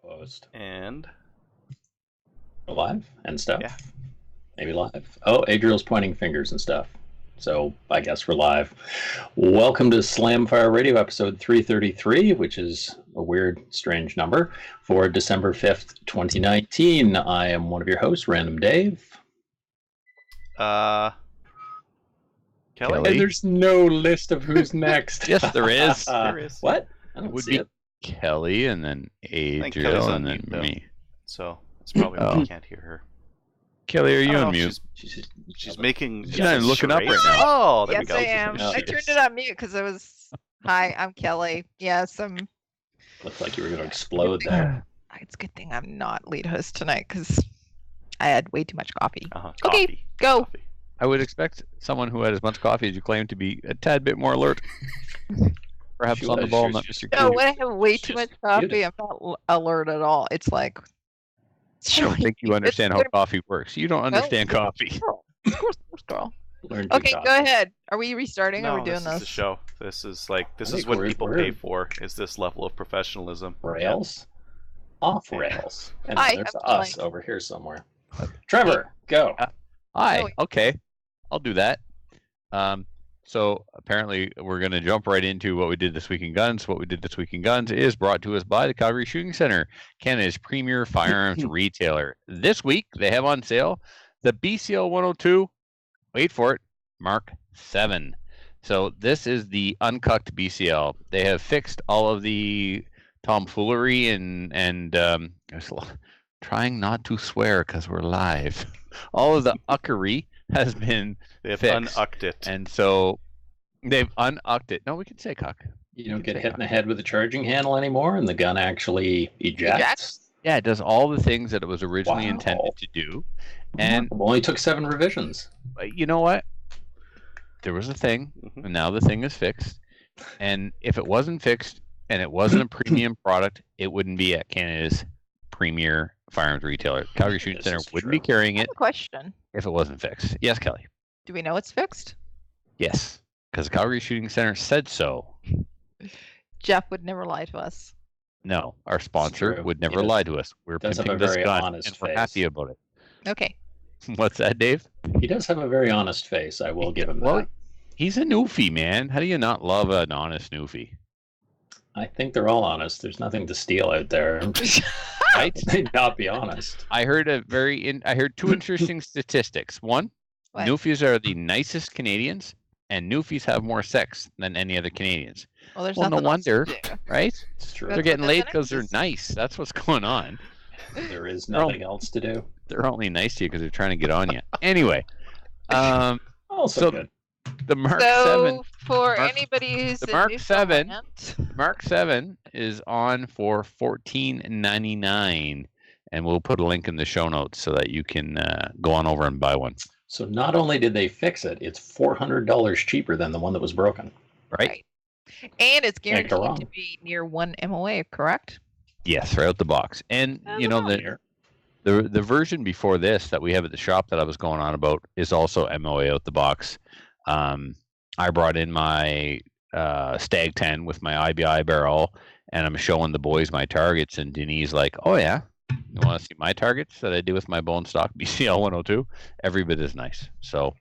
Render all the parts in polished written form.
Post. And Live and stuff. Yeah. Maybe live. Oh, Adriel's pointing fingers and stuff. So I guess we're live. Welcome to Slamfire Radio episode 333, which is a weird, strange number for December 5th, 2019. I am one of your hosts, Random Dave. Kelly? And there's no list of who's next. Yes, there is. There is. What? I It don't would see be it. Kelly and then think Kelly's Adriel on and then mute, though. me. So it's probably why Oh. you can't hear her. Kelly, are I you don't on know, mute? She's making. She's not even looking up right now. Oh, there we Yes, go. I am. Oh, I turned it on mute because I was. Hi, I'm Kelly. Yes, I'm. Looked like you were going to explode there. It's a good thing I'm not lead host tonight because I had way too much coffee. Coffee. Okay, go. Coffee. I would expect someone who had as much coffee as you claim to be a tad bit more alert. Perhaps She on the was. ball, She not was Mr. No, Q. when I have way It's too just much coffee, beautiful. I'm not alert at all. It's like. I don't think you understand how coffee works. You don't understand coffee. Of course, girl. Learn to Okay, talk. go ahead. Are we restarting? No, Are we doing this is the show. This is I is think what we're- people we're- pay for. Is this level of professionalism? Rails? Off rails. And Hi, there's I'm us Kelly. over here somewhere. Trevor, go. Hi. Oh, Okay. I'll do that. So apparently we're going to jump right into what we did this week in guns. What we did this week in guns is brought to us by the Calgary Shooting Center, Canada's premier firearms retailer. This week they have on sale the BCL 102. Wait for it. Mark 7. So this is the uncucked BCL. They have fixed all of the tomfoolery and trying not to swear because we're live. All of the uckery has been They have fixed. unucked it. And so they've unucked it. No, we can say cuck. You don't get hit in the head with the charging handle anymore, and the gun actually ejects. Ejects? Yeah, it does all the things that it was originally Wow. intended to do. And Only took 7 revisions. you know what? There was a thing, Mhm. and now the thing is fixed. And if it wasn't fixed and it wasn't a premium product, it wouldn't be at Canada's premier firearms retailer. Calgary Shooting This Center is wouldn't true. be carrying I it have a question. if it wasn't fixed. Yes, Kelly. Do we know it's fixed? Yes, because the Calgary Shooting Center said so. Jeff would never lie to us. No, our sponsor true. would He never does- lie to us. We're does have pimping a this very gun, honest and we're face. happy about it. Okay. What's that, Dave? He does have a very honest face. I will give him Well, that. he's a newfie, man. How do you not love an honest newfie? I think they're all honest. There's nothing to steal out there. Right? They'd not be honest. I heard I heard two interesting statistics. One, What? newfies are the nicest Canadians, and newfies have more sex than any other Canadians. Well, there's Well, no nothing else to wonder. do. Right? It's true. That's They're getting what laid the because they're is. nice. That's what's going on. There is They're all- nothing else to do. They're only nice to you because they're trying to get on you. Anyway, um, Also So- good. the Mark So 7 for Mark- anybody who's the in Mark 7 Newfoundland, Mark 7 is on for $14.99, and we'll put a link in the show notes so that you can go on over and buy one. So not only did they fix it, it's $400 cheaper than the one that was broken. Right? and it's Can't go guaranteed wrong. to be near 1 MOA, correct? Yes, right out the box. And you know Here. the version before this that we have at the shop that I was going on about is also MOA out the box. I brought in my Stag 10 with my IBI barrel, and I'm showing the boys my targets, and Denise like, "Oh yeah, you want to see my targets that I do with my bone stock BCL 102? Every bit as nice." So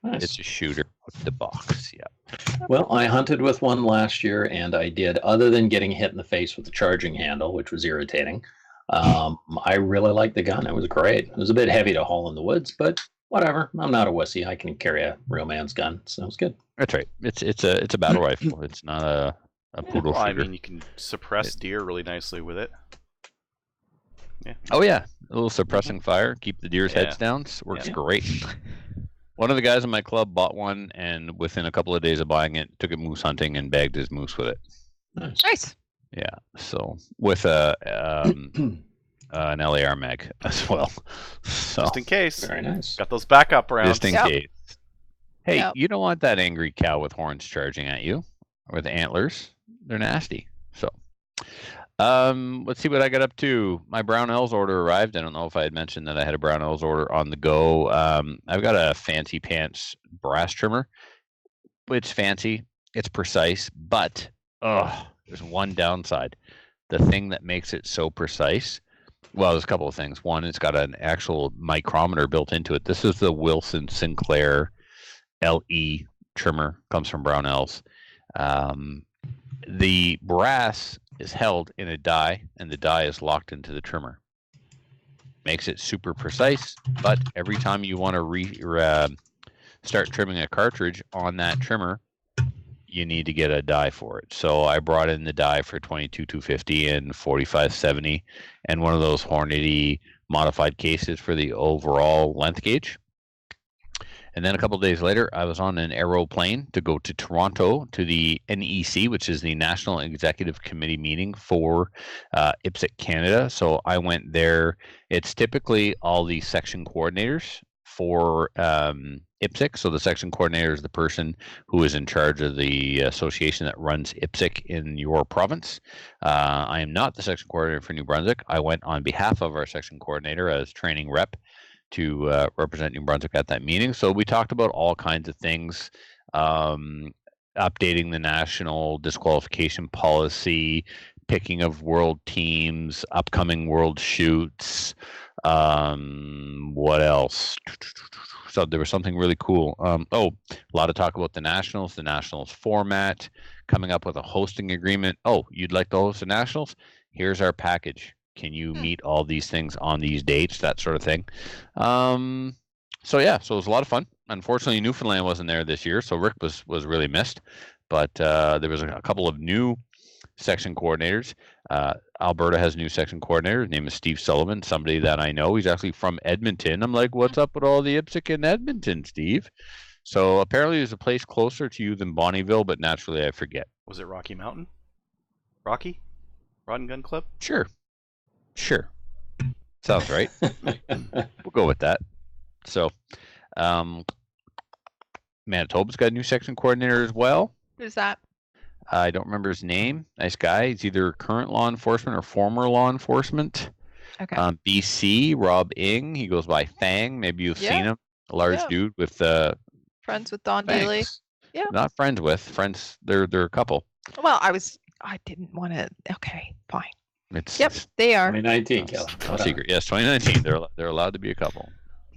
Nice. it's a shooter with the box. Yeah. Well, I hunted with one last year, and I did, other than getting hit in the face with the charging handle, which was irritating. I really liked the gun. It was great. It was a bit heavy to haul in the woods, but whatever. I'm not a wussy. I can carry a real man's gun, so it was good. That's right. It's a battle rifle. It's not a poodle Well, I shooter. mean, you can suppress deer really nicely with it. Yeah. Oh yeah, a little suppressing fire, keep the deer's heads Yeah. down. Works Yeah. great. One of the guys in my club bought one, and within a couple of days of buying it, took it moose hunting and bagged his moose with it. Nice. Nice. Yeah, so with an LAR mag as well. So Just in case. Very nice. Got those backup rounds. just in Yep. case. Hey, Yep. you don't want that angry cow with horns charging at you, or the antlers. They're nasty. So, let's see what I got up to. My Brownells order arrived. I don't know if I had mentioned that I had a Brownells order on the go. I've got a Fancy Pants brass trimmer. It's fancy. It's precise, but there's one downside. the thing that makes it so precise, well, there's a couple of things. One, it's got an actual micrometer built into it. This is the Wilson Sinclair LE trimmer, comes from Brownells. The brass is held in a die, and the die is locked into the trimmer. Makes it super precise, but every time you want to start trimming a cartridge on that trimmer, you need to get a die for it. So I brought in the die for 22-250 and 45-70, and one of those Hornady modified cases for the overall length gauge. And then a couple of days later, I was on an aeroplane to go to Toronto to the NEC, which is the National Executive Committee meeting for IPSC Canada. So I went there. It's typically all the section coordinators for IPSC. So the section coordinator is the person who is in charge of the association that runs IPSC in your province. I am not the section coordinator for New Brunswick. I went on behalf of our section coordinator as training rep to represent New Brunswick at that meeting. So we talked about all kinds of things, updating the national disqualification policy, picking of world teams, upcoming world shoots. What else? So there was something really cool. A lot of talk about the Nationals format, coming up with a hosting agreement. Oh, you'd like to host the Nationals? Here's our package. Can you meet all these things on these dates? That sort of thing. So it was a lot of fun. Unfortunately, Newfoundland wasn't there this year, so Rick was really missed. But there was a couple of new section coordinators. Alberta has a new section coordinator. His name is Steve Sullivan, somebody that I know. He's actually from Edmonton. I'm like, what's up with all the IPSC in Edmonton, Steve? So apparently there's a place closer to you than Bonnyville, but naturally I forget. Was it Rocky Mountain? Rocky? Rod and Gun Club? Sure. Sounds right. We'll go with that. So, Manitoba's got a new section coordinator as well. Who's that? I don't remember his name. Nice guy. He's either current law enforcement or former law enforcement. Okay. BC, Rob Ing. He goes by Fang. Maybe you've seen him. A large dude with friends with Don Daly. Yeah. Not friends with. Friends. They're a couple. Well, I didn't want to. Okay, fine. It's They are. 2019, Kelly. No secret. Yes, 2019. They're allowed to be a couple.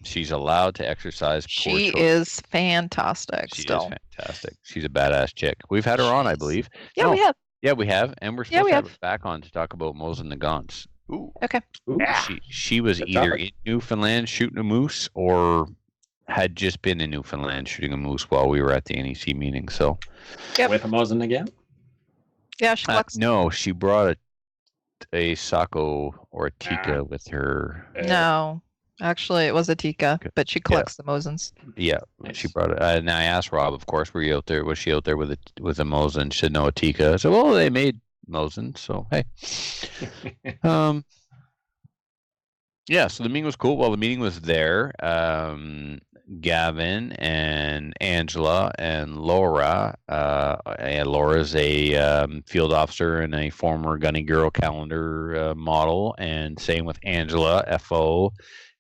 She's allowed to exercise. She is fantastic. She still. is fantastic. She's a badass chick. We've had her on, I believe. Yeah, we have. Yeah, we have, and we're supposed to have her back on to talk about Mosin and the Gauntz. Ooh. Okay. Ooh. She was either in Newfoundland shooting a moose or had just been in Newfoundland shooting a moose while we were at the NEC meeting. So. Yep. With a Mosin again? Yeah, she collects. No, she brought a Saco or a Tika with her. No, actually, it was a Tika, but she collects the Mosins. Yeah, Nice. she brought it. And I asked Rob, of course, were you out there? Was she out there with a Mosin? She said no, a Tika. I said, well, they made Mosin, so hey. Yeah, so the meeting was cool. Well, the meeting was there. Gavin and Angela and Laura. Laura's a field officer and a former Gunny Girl calendar model, and same with Angela, FO,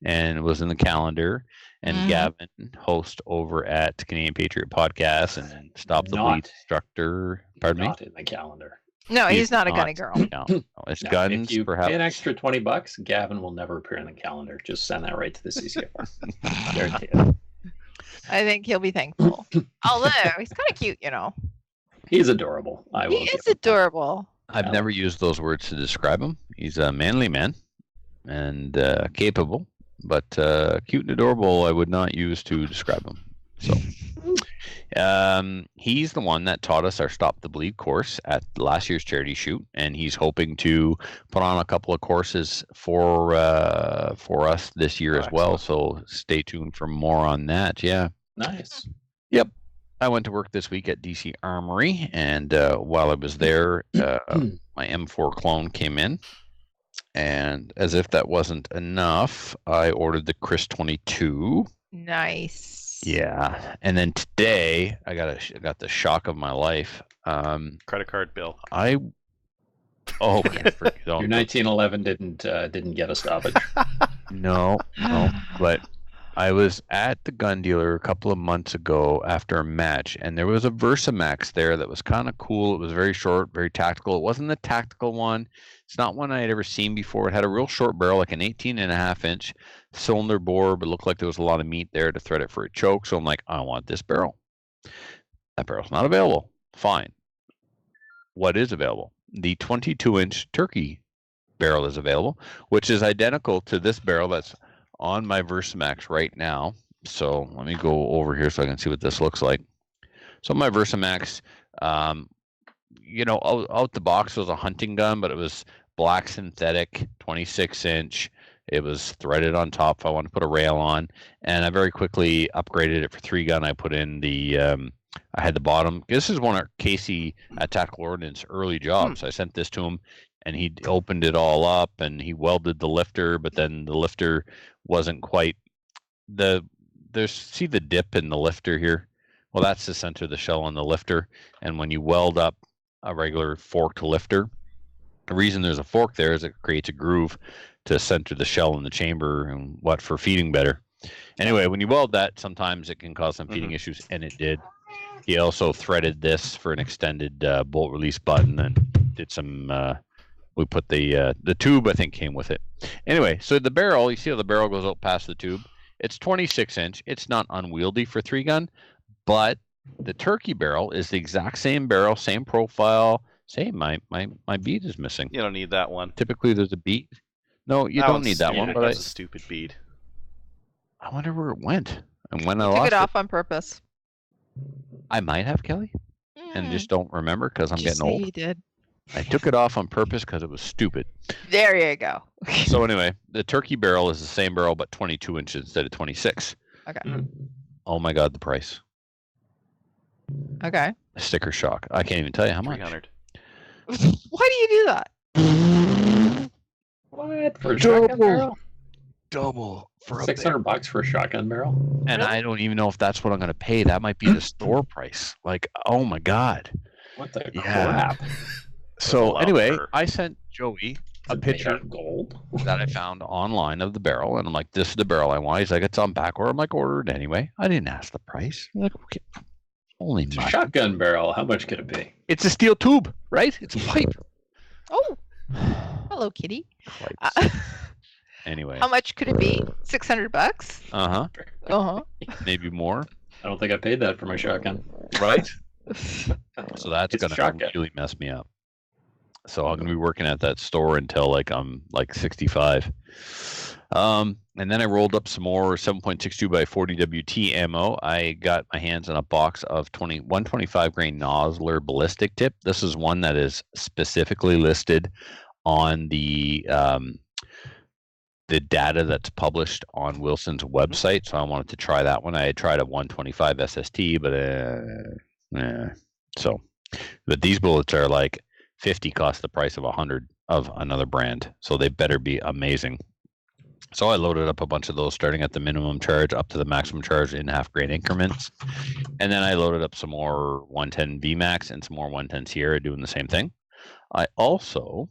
and was in the calendar. And Gavin, host over at Canadian Patriot Podcast and Stop the Bleed instructor. Pardon me? Not in the calendar. No, he's not a Gunny Girl. No, it's No, guns. if you perhaps pay an extra $20, Gavin will never appear in the calendar. Just send that right to the CCFR. Guarantee it. I think he'll be thankful. Although he's kind of cute, He's adorable. I will. He give is him that. adorable. I've never used those words to describe him. He's a manly man and capable, but cute and adorable I would not use to describe him. So he's the one that taught us our Stop the Bleed course at last year's charity shoot, and he's hoping to put on a couple of courses for us this year as well. So stay tuned for more on that. Yeah. Nice. Yep. I went to work this week at DC Armory, and while I was there, my M4 clone came in. And as if that wasn't enough, I ordered the Chris 22. Nice. Yeah, and then today I got the shock of my life. Credit card bill. Your Your 1911 didn't get a stoppage. No, but I was at the gun dealer a couple of months ago after a match, and there was a Versamax there that was kind of cool. It was very short, very tactical. It wasn't the tactical one. It's not one I had ever seen before. It had a real short barrel, like an 18.5-inch cylinder bore, but it looked like there was a lot of meat there to thread it for a choke. So I'm like, I want this barrel. That barrel's not available. Fine. What is available? The 22-inch turkey barrel is available, which is identical to this barrel that's on my Versamax right now. So let me go over here so I can see what this looks like. So my Versamax, you know, out the box was a hunting gun, but it was black synthetic, 26-inch. It was threaded on top if I wanted to put a rail on, and I very quickly upgraded it for 3-gun. I put in the I had the bottom. This is one of Casey at Tactical Ordnance early jobs. I sent this to him, and he opened it all up, and he welded the lifter, but then the lifter wasn't quite see the dip in the lifter here? Well, that's the center of the shell on the lifter, and when you weld up a regular forked lifter, the reason there's a fork there is it creates a groove to center the shell in the chamber and for feeding better. Anyway, when you weld that, sometimes it can cause some feeding issues, and it did. He also threaded this for an extended bolt release button and did some. We put the tube, I think, came with it. Anyway, so the barrel, you see how the barrel goes out past the tube? It's 26-inch. It's not unwieldy for 3-gun, but the turkey barrel is the exact same barrel, same profile. Same. My bead is missing. You don't need that one. Typically, there's a bead. No, you don't need that one. But that's a stupid bead. I wonder where it went and when I Took lost it off on purpose. I might have, Kelly, and just don't remember because I'm Just getting say old. you did. I took it off on purpose because it was stupid. There you go. So anyway, the turkey barrel is the same barrel, but 22 inches instead of 26. Okay. Oh my God, the price. Okay. Sticker shock. I can't even tell you how much. 300. Why do you do that? What for a shotgun barrel? Double for $600 for a shotgun barrel? And I don't even know if that's what I'm going to pay. That might be the store price. Like, oh my God. What the Yeah. crap? So Wow, anyway, sure. I sent Joey a Is it made picture out of gold. that I found online of the barrel, and I'm like, "This is the barrel I want." He's like, "It's on back order." I'm like, "Order it anyway." I didn't ask the price. I'm like, okay, holy It's a much. shotgun barrel. How much could it be? It's a steel tube, right? It's a pipe. Oh, hello, kitty. Pipes. Anyway. How much could it be? $600? Uh huh. Maybe more. I don't think I paid that for my shotgun. Right. So that's It's a gonna shotgun. really mess me up. So I'm gonna be working at that store until like I'm like 65. And then I rolled up some more 7.62 by 40 WT ammo. I got my hands on a box of 125 grain Nosler ballistic tip. This is one that is specifically listed on the data that's published on Wilson's website. So I wanted to try that one. I had tried a 125 SST, but these bullets are like 50 cost the price of 100 of another brand. So they better be amazing. So I loaded up a bunch of those starting at the minimum charge up to the maximum charge in half-grain increments. And then I loaded up some more 110 VMAX and some more 110 Sierra doing the same thing. I also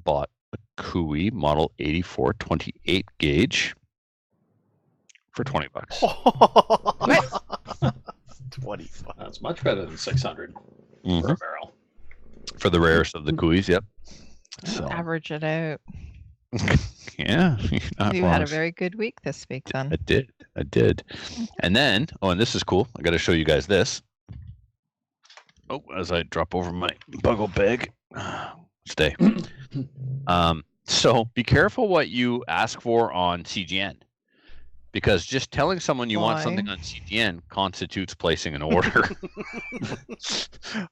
bought a Kui model 84 28 gauge for $20. 25. That's much better than 600 for a barrel. For the rarest of the Kuis, yep. So, Average it out. yeah. you're not You had a wrong. very good week this week then. I did. And then, and this is cool. I got to show you guys this. Oh, as I drop over my buggle bag. Stay. So be careful what you ask for on CGN. Because just telling someone you want Why? something on CGN constitutes placing an order.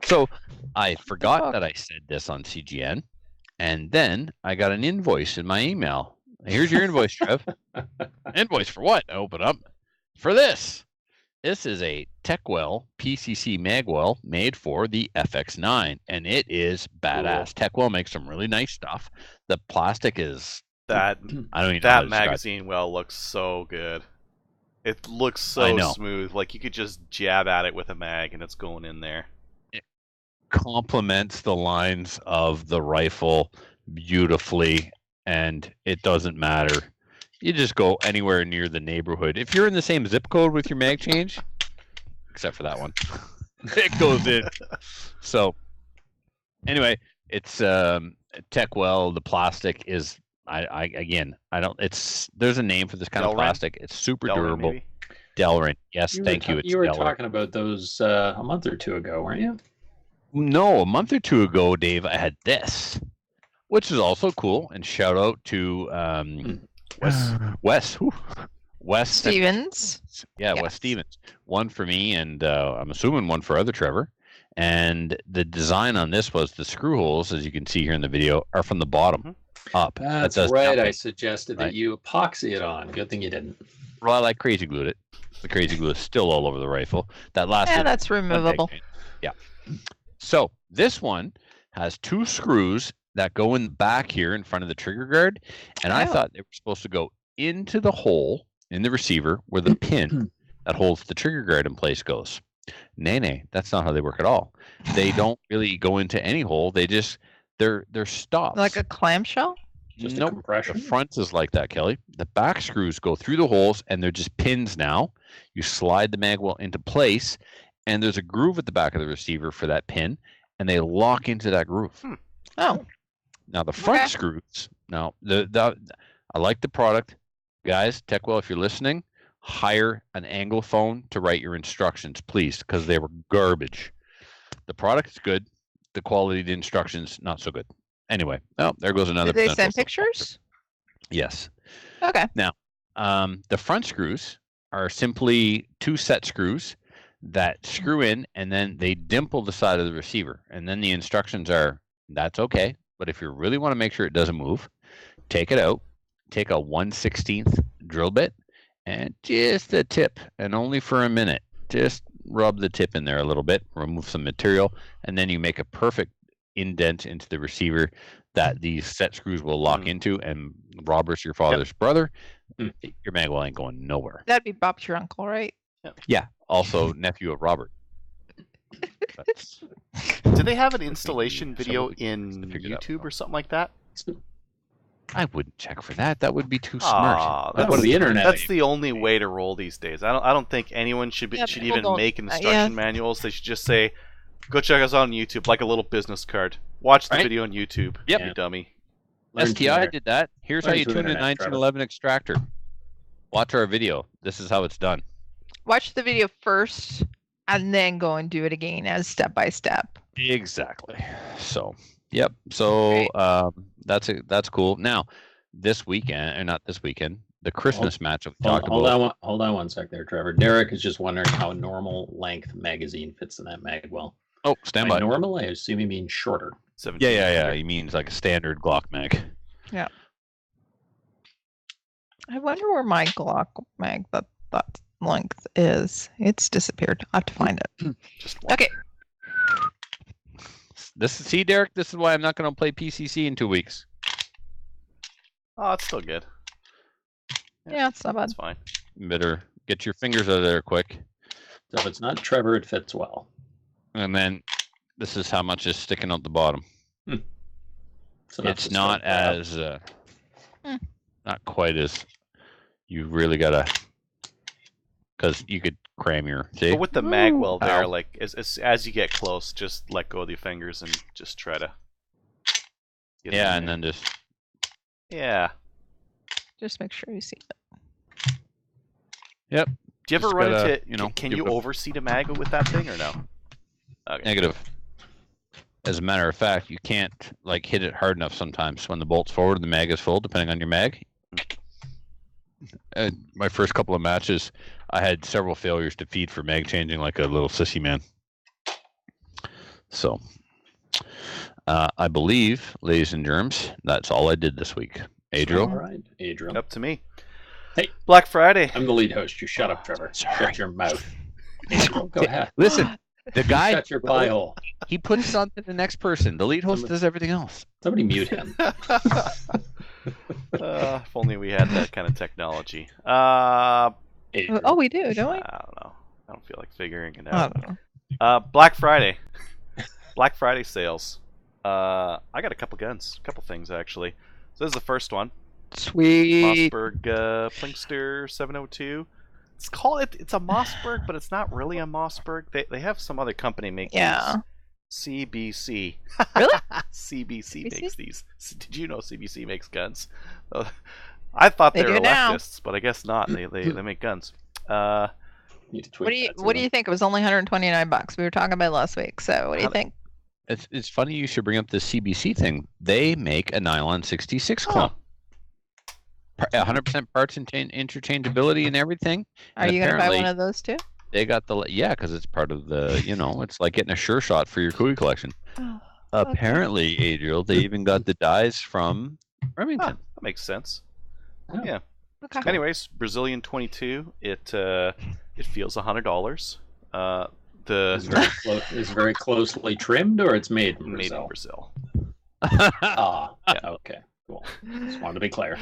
So I forgot that I said this on CGN. And then I got an invoice in my email. Here's your invoice, Trev. Invoice for what? I open up. For this. This is a Techwell PCC Magwell made for the FX9. And it is badass. Techwell makes some really nice stuff. The plastic is... That I don't even know how that to describe magazine well looks so good. It looks I so know. smooth. Like you could just jab at it with a mag and it's going in there. Complements the lines of the rifle beautifully, and it doesn't matter. You just go anywhere near the neighborhood. If you're in the same zip code with your mag change, except for that one, it goes in. So anyway, it's Techwell. The plastic is I don't. There's a name for this kind of Delrin? plastic. It's super Delrin, durable. maybe? Delrin. Yes, thank you. It's You were Delrin. talking about those a month or two ago, weren't you? No, a month or two ago, Dave, I had this, which is also cool. And shout out to Wes. Whew. Wes Stevens. Yeah, Yes. Wes Stevens. One for me, and I'm assuming one for other Trevor. And the design on this was the screw holes, as you can see here in the video, are from the bottom up. That's That does right. I nothing. suggested right? that you epoxy it on. Good thing you didn't. Well, I crazy glued it. The crazy glue is still all over the rifle. That lasted. Yeah, that's removable. Yeah. So this one has two screws that go in the back here in front of the trigger guard, and I Oh. thought they were supposed to go into the hole in the receiver where the pin that holds the trigger guard in place goes. Nay, that's not how they work at all. They don't really go into any hole. They just they're stops. Like a clamshell? Just a Nope. compression. The front is like that, Kelly. The back screws go through the holes, and they're just pins now. You slide the mag well into place, and there's a groove at the back of the receiver for that pin, and they lock into that groove. Oh, Now the front Okay. screws. Now I like the product, guys. Techwell, if you're listening, hire an Anglophone to write your instructions, please, because they were garbage. The product is good. The quality of the instructions not so good. Anyway, oh, there goes another. did they potential send sub- pictures? Yes. Okay. The front screws are simply two set screws that screw in, and then they dimple the side of the receiver. And then the instructions are, that's okay. But if you really want to make sure it doesn't move, take it out, take a 1/16 drill bit, and just a tip, and only for a minute. Just rub the tip in there a little bit, remove some material, and then you make a perfect indent into the receiver that these set screws will lock into. And Robert's your father's brother. Your magwell ain't going nowhere. That'd be Bob's your uncle, right? Yeah. Also, nephew of Robert. That's- Do they have an installation Maybe video somebody in needs to figure that YouTube out. or something like that? I wouldn't check for that. That would be too smart. Aw, That's what the internet. That's the only way to roll these days. I don't think anyone should Yeah, should people even don't- make yeah. instruction manuals. They should just say, "Go check us out on YouTube," like a little business card. Watch the Right? video on YouTube. Yep. You dummy. Learn from STI there. did that. Here's how Learn you from the tune a internet, Trevor. 1911 extractor. Watch our video. This is how it's done. Watch the video first and then go and do it again as step by step. Exactly. So, yep. So that's cool. Now, this weekend, or not this weekend, the Christmas match we talked Hold about. on one sec there, Trevor. Derek is just wondering how a normal length magazine fits in that magwell. Oh, stand By by. normal, I assume you mean shorter. 17. Yeah. He means like a standard Glock mag. I wonder where my Glock mag that length is. It's disappeared. I have to find it. Just one. Okay. See, Derek, this is why I'm not going to play PCC in 2 weeks. Oh, it's still good. Yeah, it's not bad. That's fine. You better get your fingers out of there quick. So if it's not Trevor, it fits well. And then this is how much is sticking out the bottom. So It's not as not quite as you really gotta, because you could cram your see. But with the magwell there, Ow. like as you get close, just let go of your fingers and just try to. get Yeah, in and there. then just Yeah. Just make sure you see it. Do you ever Just run gotta, into? Can give you it a- overseat a mag with that thing or no? Okay. negative. As a matter of fact, you can't like hit it hard enough sometimes when the bolt's forward and the mag is full, depending on your mag. My first couple of matches, I had several failures to feed for mag changing like a little sissy man. So, I believe, ladies and germs, that's all I did this week. All Adriel? right, Adriel. Up to me. Hey. Black Friday. I'm the lead host. You shut up, Trevor. Sorry. Shut your mouth. Adriel, go ahead. Listen, the guy, Shut your pie hole. he puts it on to the next person. The lead host does everything else. Somebody mute him. If only we had that kind of technology. Adriel. Oh, we do, don't we? I don't know. I don't feel like figuring it I out. don't know. Black Friday. Black Friday sales. I got a couple guns. A couple things, actually. So this is the first one. Sweet. Mossberg Plinkster 702. It's a Mossberg, but it's not really a Mossberg. They have some other company make Yeah. these. CBC. Really? CBC CBC? makes these. Did you know CBC makes guns? I thought They they were do now. leftists, but I guess not. They make guns. Need to tweet What do you that to What do them. you think? It was only $129. We were talking about it last week. So what do you How- think? It's funny you should bring up the CBC thing. They make a nylon 66 clone. 100% parts interchangeability and everything. Are And you gonna buy apparently one of those too? They got because it's part of the, it's like getting a Sure Shot for your Cooey collection. Oh, Apparently, Adriel, they even got the dies from Remington. That makes sense. Oh. Yeah. Okay. Anyways, Brazilian 22. It feels $100. Is very closely trimmed, or it's made in Made Brazil? in Brazil. Ah, okay, cool. Just wanted to be clear.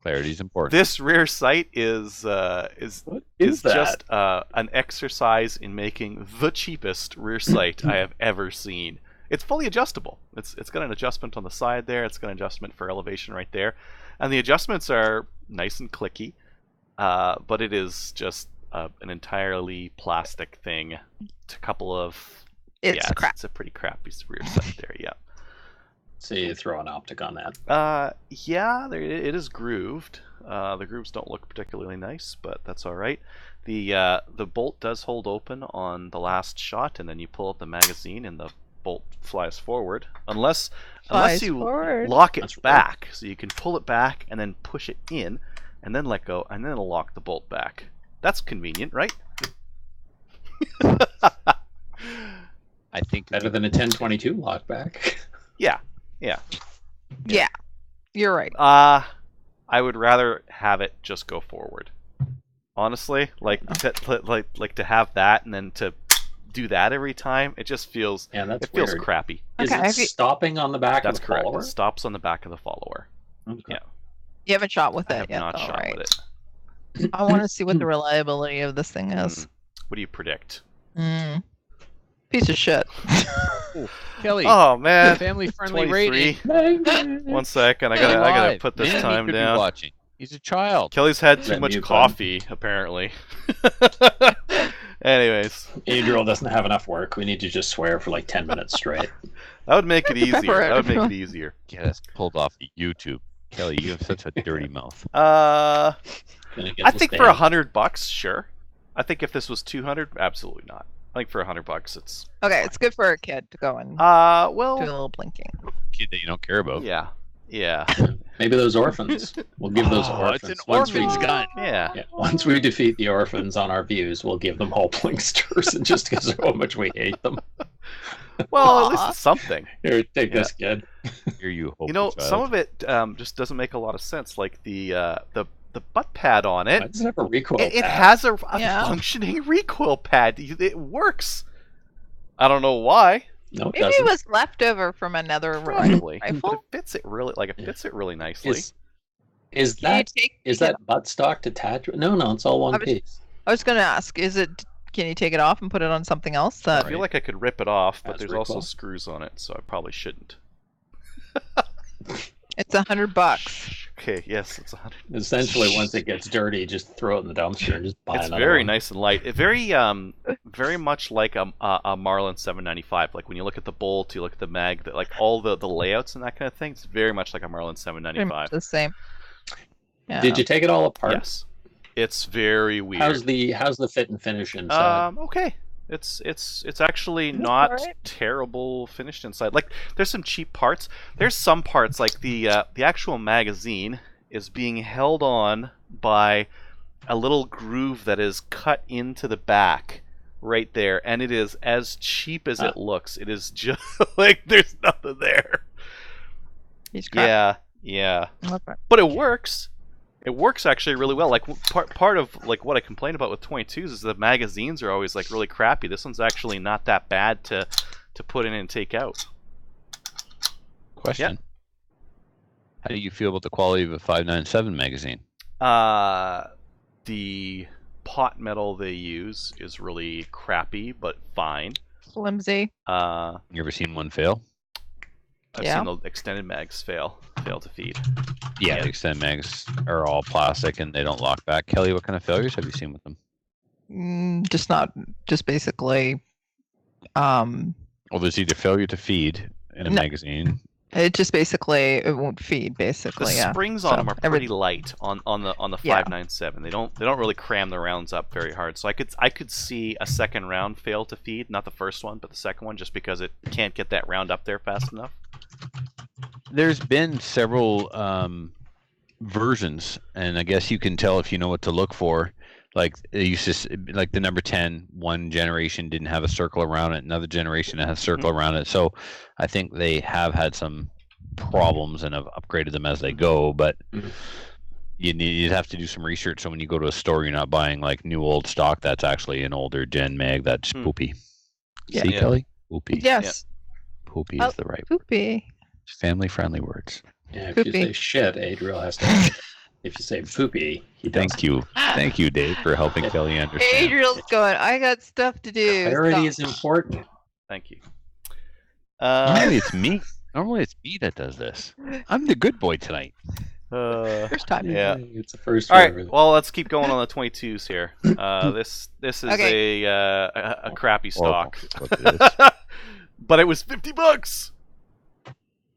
Clarity's important. This rear sight is What is that? just an exercise in making the cheapest rear sight I have ever seen. It's fully adjustable. It's got an adjustment on the side there. It's got an adjustment for elevation right there, and the adjustments are nice and clicky. But it is just an entirely plastic thing. It's a couple of It's crap. It's a pretty crappy rear sight there. Yeah. So you throw an optic on that. It is grooved. The grooves don't look particularly nice, but that's all right. The bolt does hold open on the last shot, and then you pull out the magazine, and the bolt flies forward. Unless Flies you forward. lock it That's right. back, so you can pull it back and then push it in, and then let go, and then it'll lock the bolt back. That's convenient, right? I think Better than a 1022 lockback. Yeah. Yeah, you're right. I would rather have it just go forward. Honestly, like to have that and then to do that every time, it just feels Yeah, that's it feels weird. crappy. Is Okay, it have you- stopping on the back That's of the correct. follower? It stops on the back of the follower. Okay. Yeah. You haven't shot with I it have yet, not though, shot right? with it. I want to see what the reliability of this thing is. What do you predict? Mm. Piece of shit. Kelly, Oh man, family-friendly 23. rating. One second, I Kelly gotta live. put this Man, he time could be down. watching. He's a child. Kelly's had too That much mute coffee, apparently. Anyways, Adriel doesn't have enough work. We need to just swear for like 10 minutes straight. that would make it easier. Pepper it. That would make it easier. Get us pulled off of YouTube. Kelly, you have such a dirty mouth. I Gonna get think for $100, sure. I think if this was 200, absolutely not. I think for $100, it's Okay, it's good for a kid to go and do a well, little blinking. Kid that you don't care about. yeah. Maybe those orphans. We'll give those Oh, orphans. it's an once we- orphan's gun. Yeah. Yeah, once we defeat the orphans on our views, we'll give them all blinksters, and just because of how much we hate them. Well, at least Aw. it's something. Here, take this, kid. Here you hope. You know, some of it just doesn't make a lot of sense. Like the butt pad on Why it. does it have a recoil It pad? has a Yeah. functioning recoil pad. It works. I don't know why. No, it Maybe it doesn't. was leftover from another Probably. But rifle. it fits it really nicely. Is Can you that take is it- that buttstock detached? No, it's all one I was- piece. I was going to ask, can you take it off and put it on something else? I That feel like I could rip it off, but Has there's also recoil. screws on it, so I probably shouldn't. it's $100. Okay, yes, it's 100. Essentially, once it gets dirty, just throw it in the dumpster and just buy It's another very one. nice and light. It very much like a Marlin 795. Like when you look at the bolt, you look at the mag, like all the layouts and that kind of thing. It's very much like a Marlin Pretty much 795. the same. Yeah. Did you take it all apart? Yes, it's very weird. How's the fit and finish inside? Okay. It's actually That's not alright. terrible finished inside. Like there's some cheap parts. There's some parts like the actual magazine is being held on by a little groove that is cut into the back right there, and it is as cheap as it looks. It is just like there's nothing there. He's crap. Yeah. Okay. But it works. It works actually really well. Like part of like what I complain about with 22s is the magazines are always like really crappy. This one's actually not that bad to put in and take out. Question. How do you feel about the quality of a 5.97 magazine? The pot metal they use is really crappy, but fine. Flimsy. You ever seen one fail? I've Yeah. seen the extended mags fail to feed. Yeah, Yeah. the extended mags are all plastic and they don't lock back. Kelly, what kind of failures have you seen with them? Just basically, Well, there's either failure to feed in a No. magazine. it won't feed The basically. Yeah. springs on So, them are every- pretty light on the Yeah. 597. They don't really cram the rounds up very hard. So I could see a second round fail to feed, not the first one, but the second one, just because it can't get that round up there fast enough. There's been several versions, and I guess you can tell if you know what to look for. Like it used to, like the number 10, one generation didn't have a circle around it, another generation has a circle around it. So I think they have had some problems and have upgraded them as they go. But Mhm. you'd have to do some research. So when you go to a store, you're not buying like new old stock. That's actually an older gen mag. That's poopy. Yeah. See, Yeah. Kelly? Poopy. Yes. Poopy Oh, is the right Poopy. family-friendly words. Yeah, if you Poopy. say shit, Adriel has to. If you say poopy, he does. Thank you. Thank you, Dave, for helping Kelly understand. Adriel's going. I got stuff to do. Clarity Stop. is important. Thank you. Normally it's me. Normally it's me that does this. I'm the good boy tonight. First time. Yeah. It's the first. All for right. everything. Well, let's keep going on the 22s here. This is Okay. a crappy Horrible. stock, That's what it is. but it was $50.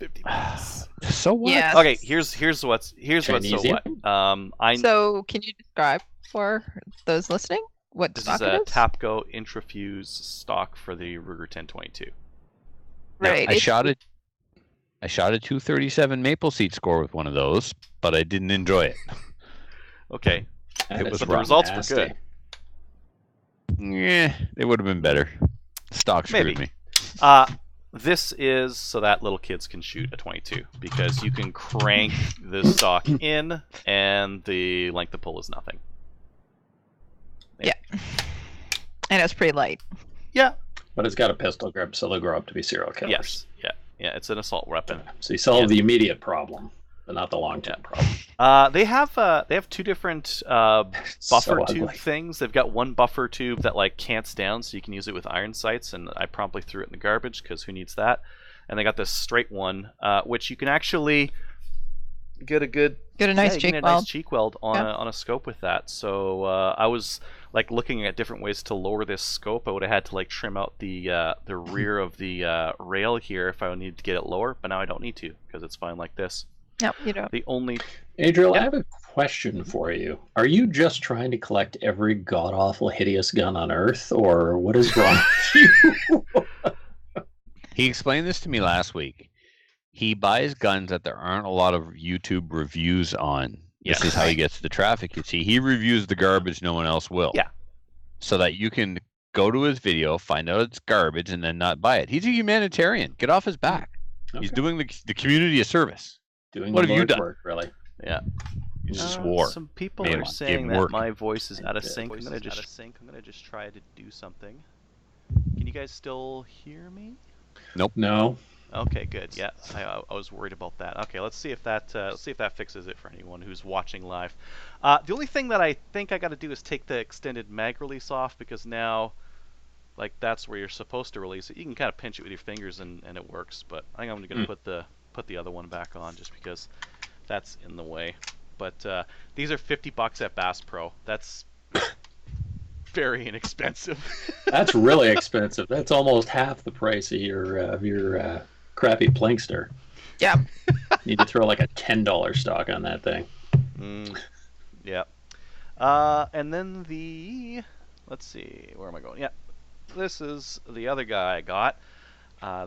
$50. So what? Yes. Okay. Here's what's so Chinesian? what. So, can you describe for those listening what This stock is a it is? Tapco Intrafuse stock for the Ruger 1022. Now, Right. I shot a 237 maple seat score with one of those, but I didn't enjoy it. Okay. That it is was the results were nasty. good. Yeah, it would have been better. Stock screwed Maybe. me. This is so that little kids can shoot a 22 because you can crank the stock in and the length of pull is nothing. And it's pretty light. Yeah. But it's got a pistol grip, so they'll grow up to be serial killers. Yes. Yeah. It's an assault weapon. So you solve Yeah. the immediate problem, but not the long-term problem. They have two different buffer So tube ugly. things. They've got one buffer tube that like cants down, so you can use it with iron sights. And I promptly threw it in the garbage because who needs that? And they got this straight one, which you can actually get a good Get a nice you cheek can get a weld. nice cheek weld on Yeah. on a scope with that. So I was like looking at different ways to lower this scope. I would have had to like trim out the rear of the rail here if I needed to get it lower, but now I don't need to because it's fine like this. No, you don't. The only Adriel, Yeah. I have a question for you. Are you just trying to collect every god-awful, hideous gun on Earth, or what is wrong with you? He explained this to me last week. He buys guns that there aren't a lot of YouTube reviews on. This Yes. is how he gets the traffic. You see, he reviews the garbage no one else will. Yeah. So that you can go to his video, find out it's garbage, and then not buy it. He's a humanitarian. Get off his back. He's Okay. doing the community a service. Doing What the have you Lord's done? work, really. yeah. He swore. Some people Made are him saying give that work. my voice is out of Yeah. sync. I'm gonna just try to do something. Can you guys still hear me? No. Okay, good. Yeah, I was worried about that. Okay, let's see if that fixes it for anyone who's watching live. The only thing that I think I got to do is take the extended mag release off because now, like that's where you're supposed to release it. You can kind of pinch it with your fingers and it works. But I think I'm gonna put the other one back on just because that's in the way. But these are $50 at Bass Pro. That's very inexpensive. That's really expensive. That's almost half the price of your crappy Plinkster. Yeah. Need to throw like a $10 stock on that thing. Yeah. And then let's see, where am I going? Yeah, this is the other guy I got.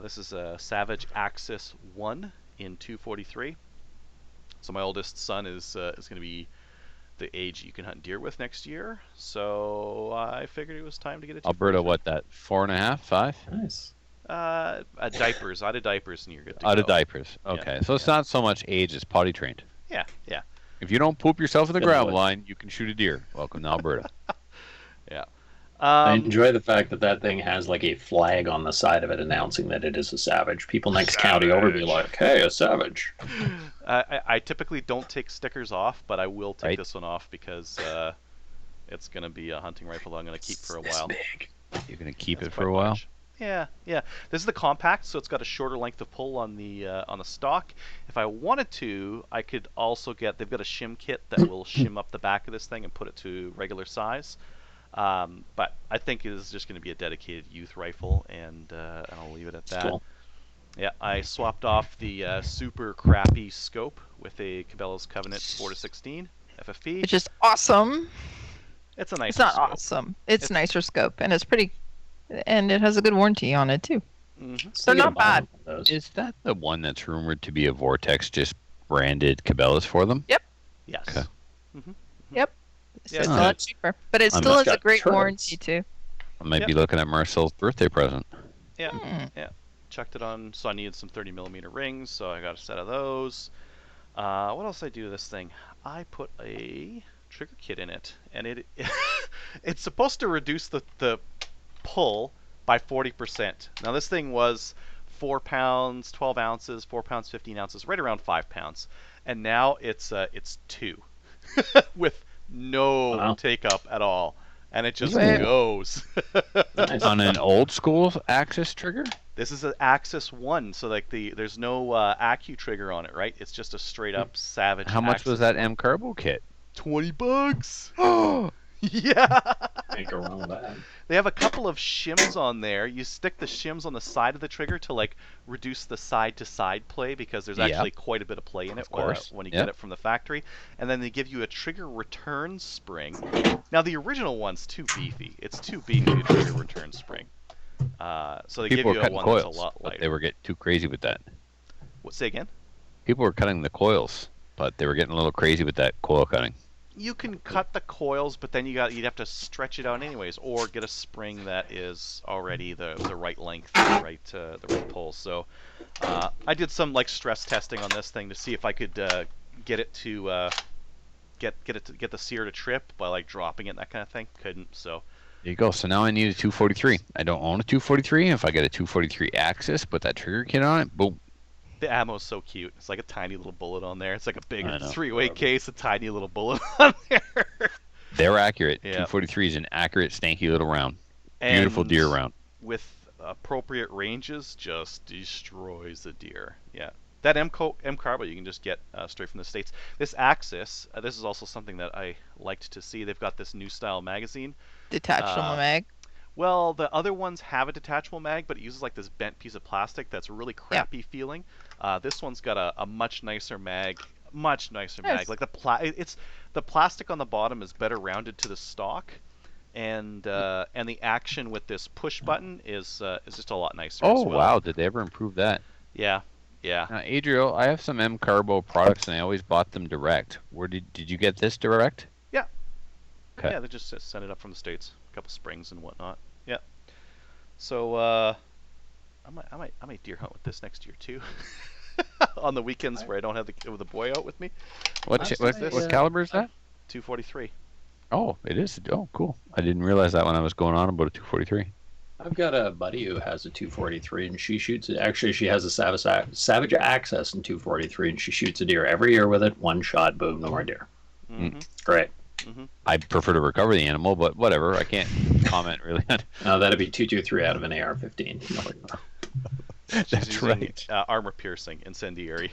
This is a Savage Axis 1 in 243. So my oldest son is going to be the age you can hunt deer with next year. So I figured it was time to get a Alberta, 243. what, that 4.5, 5? Nice. Diapers, out of diapers, and you're good to Out go. of diapers. Okay, so it's not so much age as potty trained. Yeah. If you don't poop yourself in the Good gravel boy. line, you can shoot a deer. Welcome to Alberta. I enjoy the fact that that thing has like a flag on the side of it announcing that it is a savage. People next county over be like, "Hey, a savage." I typically don't take stickers off, but I will take Right. this one off because it's going to be a hunting rifle that I'm going to keep for a This while. big. You're going to keep That's it for quite a while? large. Yeah, yeah. This is the compact, so it's got a shorter length of pull on the stock. If I wanted to, I could also get. They've got a shim kit that will shim up the back of this thing and put it to regular size. But I think it is just going to be a dedicated youth rifle, and I'll leave it at that. Cool. Yeah, I swapped off the super crappy scope with a Cabela's Covenant 4-16 FFP. Which is awesome. It's a nice. It's not scope. awesome. It's nicer scope, and it's pretty, and it has a good warranty on it too. Mm-hmm. So not bad. Is that the one that's rumored to be a Vortex, just branded Cabela's for them? Yes. Okay. Mm-hmm. Yep. Yeah, It's a nice. lot cheaper, but it I'm still not- has a got great turrets. warranty too. I might Yep. be looking at Marcel's birthday present. Yeah. Hmm. Chucked it on, so I needed some 30mm rings, so I got a set of those. What else did I do to this thing? I put a trigger kit in it, and it it's supposed to reduce the pull by 40%. Now this thing was 4 pounds, 12 ounces, 4 pounds, 15 ounces, right around 5 pounds, and now it's 2 with no Wow. take up at all, and it just Sweet. goes. Nice. On an old school Axis trigger? This is an Axis 1, so like there's no Accu trigger on it, right? It's just a straight up Savage. How much Axis. was that M Carbo kit? $20. Oh, Yeah. Can't go wrong with that. They have a couple of shims on there. You stick the shims on the side of the trigger to like reduce the side to side play, because there's Yeah. actually quite a bit of play in it Of course. when you Yep. get it from the factory. And then they give you a trigger return spring. Now the original one's too beefy. It's too beefy a trigger return spring. So they people give were you a cutting one coils, that's a lot but lighter. they were getting too crazy with that. What, say again? People were cutting the coils, but they were getting a little crazy with that coil cutting. You can cut the coils, but then you'd have to stretch it out anyways, or get a spring that is already the right length, the right pull. So I did some like stress testing on this thing to see if I could get it to get the sear to trip by like dropping it and that kind of thing. Couldn't. So There you go. So now I need a 243. I don't own a 243. If I get a 243 Axis, put that trigger kit on it, boom. the ammo's so cute. It's like a tiny little bullet on there. It's like a big I know. 3-way case, a tiny little bullet on there. They're accurate. Yeah. 243 is an accurate, stanky little round. Beautiful And deer round. with appropriate ranges, just destroys the deer. Yeah, that M Carbo you can just get straight from the States. This Axis, this is also something that I liked to see. They've got this new style magazine. Detachable mag. Well, the other ones have a detachable mag, but it uses like this bent piece of plastic that's really crappy feeling. This one's got a much nicer mag. Much nicer mag. Nice. Like it's the plastic on the bottom is better rounded to the stock, and the action with this push button is just a lot nicer. Oh, as well. wow. Did they ever improve that? Yeah. Now, Adriel, I have some M Carbo products, and I always bought them direct. Where did you get this direct? Okay. Yeah, they just sent it up from the States. A couple springs and whatnot. Yeah. So I might deer hunt with this next year too. On the weekends where I don't have the boy out with me. What Honestly, caliber is that? 243. Oh, it is. Oh, cool. I didn't realize that when I was going on about a 243. I've got a buddy who has a 243, and she shoots it. Actually, she has a Savage Access in 243, and she shoots a deer every year with it. One shot, boom, no more deer. Mm-hmm. Great. I prefer to recover the animal, but whatever. I can't comment really on Now that'd be 223 out of an AR-15. That's right. Armor piercing, incendiary.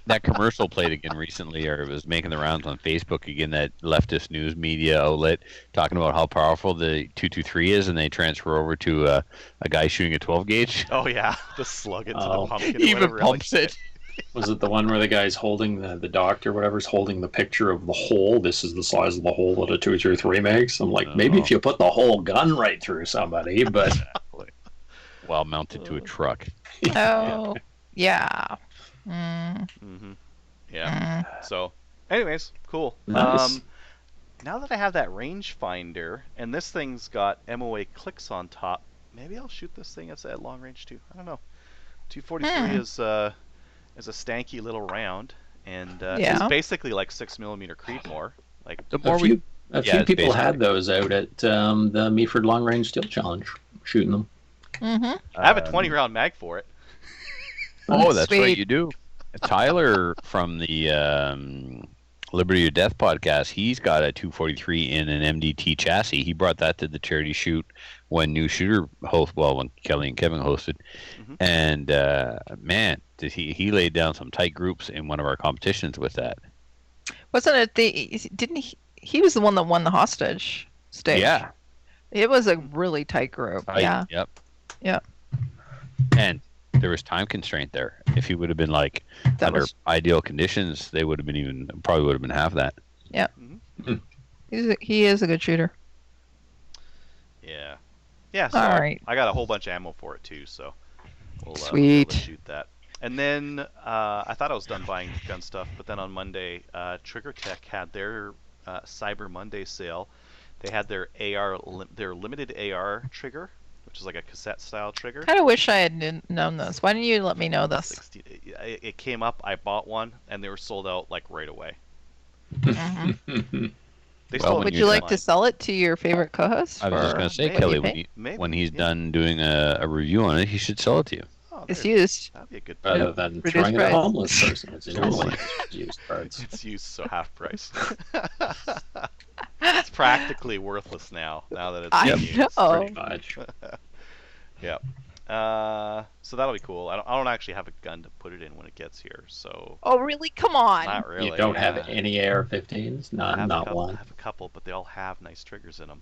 That commercial played again recently, or it was making the rounds on Facebook again, that leftist news media outlet talking about how powerful the 223 is, and they transfer over to a guy shooting a 12 gauge. Oh yeah, the slug into the Oh. pumpkin. He or even whatever, pumps like- it. Was it the one where the guy's holding the doctor, whatever's holding the picture of the hole? This is the size of the hole that a 223 makes. I'm like, maybe if you put the whole gun right through somebody, but While mounted to a truck. Oh, yeah. Mm, Mm-hmm. Yeah. So, anyways, cool. Nice. Now that I have that rangefinder, and this thing's got MOA clicks on top, maybe I'll shoot this thing at long range too. I don't know. 243 is a stanky little round, and Yeah. it's basically like 6mm Creedmoor. Like, The a more few, we, a yeah, few it's people basically- had those out at the Meaford Long Range Steel Challenge, shooting them. mm-hmm. I have a 20-round mag for it. Oh, that's right, Sweet. you do. Tyler from the Liberty or Death podcast, he's got a 243 in an MDT chassis. He brought that to the charity shoot when New Shooter when Kelly and Kevin hosted. Mhm. And man, did he laid down some tight groups in one of our competitions with that. Wasn't it didn't he was the one that won the hostage stage? Yeah. It was a really tight group. Yeah. Yep. Yeah. And there was time constraint there. If he would have been like That under was ideal conditions, they would have been probably would have been half that. he is a good shooter. Yeah. Yeah. So All right. I got a whole bunch of ammo for it too, so we'll be able Sweet. to shoot that. And then I thought I was done buying gun stuff, but then on Monday, Trigger Tech had their Cyber Monday sale. They had their their limited AR trigger, which is like a cassette style trigger. Kind of wish I had known this. Why didn't you let me know this? It came up. I bought one, and they were sold out like right away. Mhm. They Well, still when Would have you it like to online. sell it to your favorite co-host? I was just for going to say, what Kelly, you pay? Maybe, when he's yeah. done doing a review on it, he should sell it to you. Oh, It's there- used. That'd be a good. Rather than Reduced throwing it at a price. homeless person. It's Totally. used parts. It's used, so half price. It's practically worthless now that it's I been used. know. Pretty much. Yep. So that'll be cool. I don't actually have a gun to put it in when it gets here, so Oh, really? Come on. not really. You don't have yeah. any AR-15s? I have a Not couple, I one. have a couple, but they all have nice triggers in them.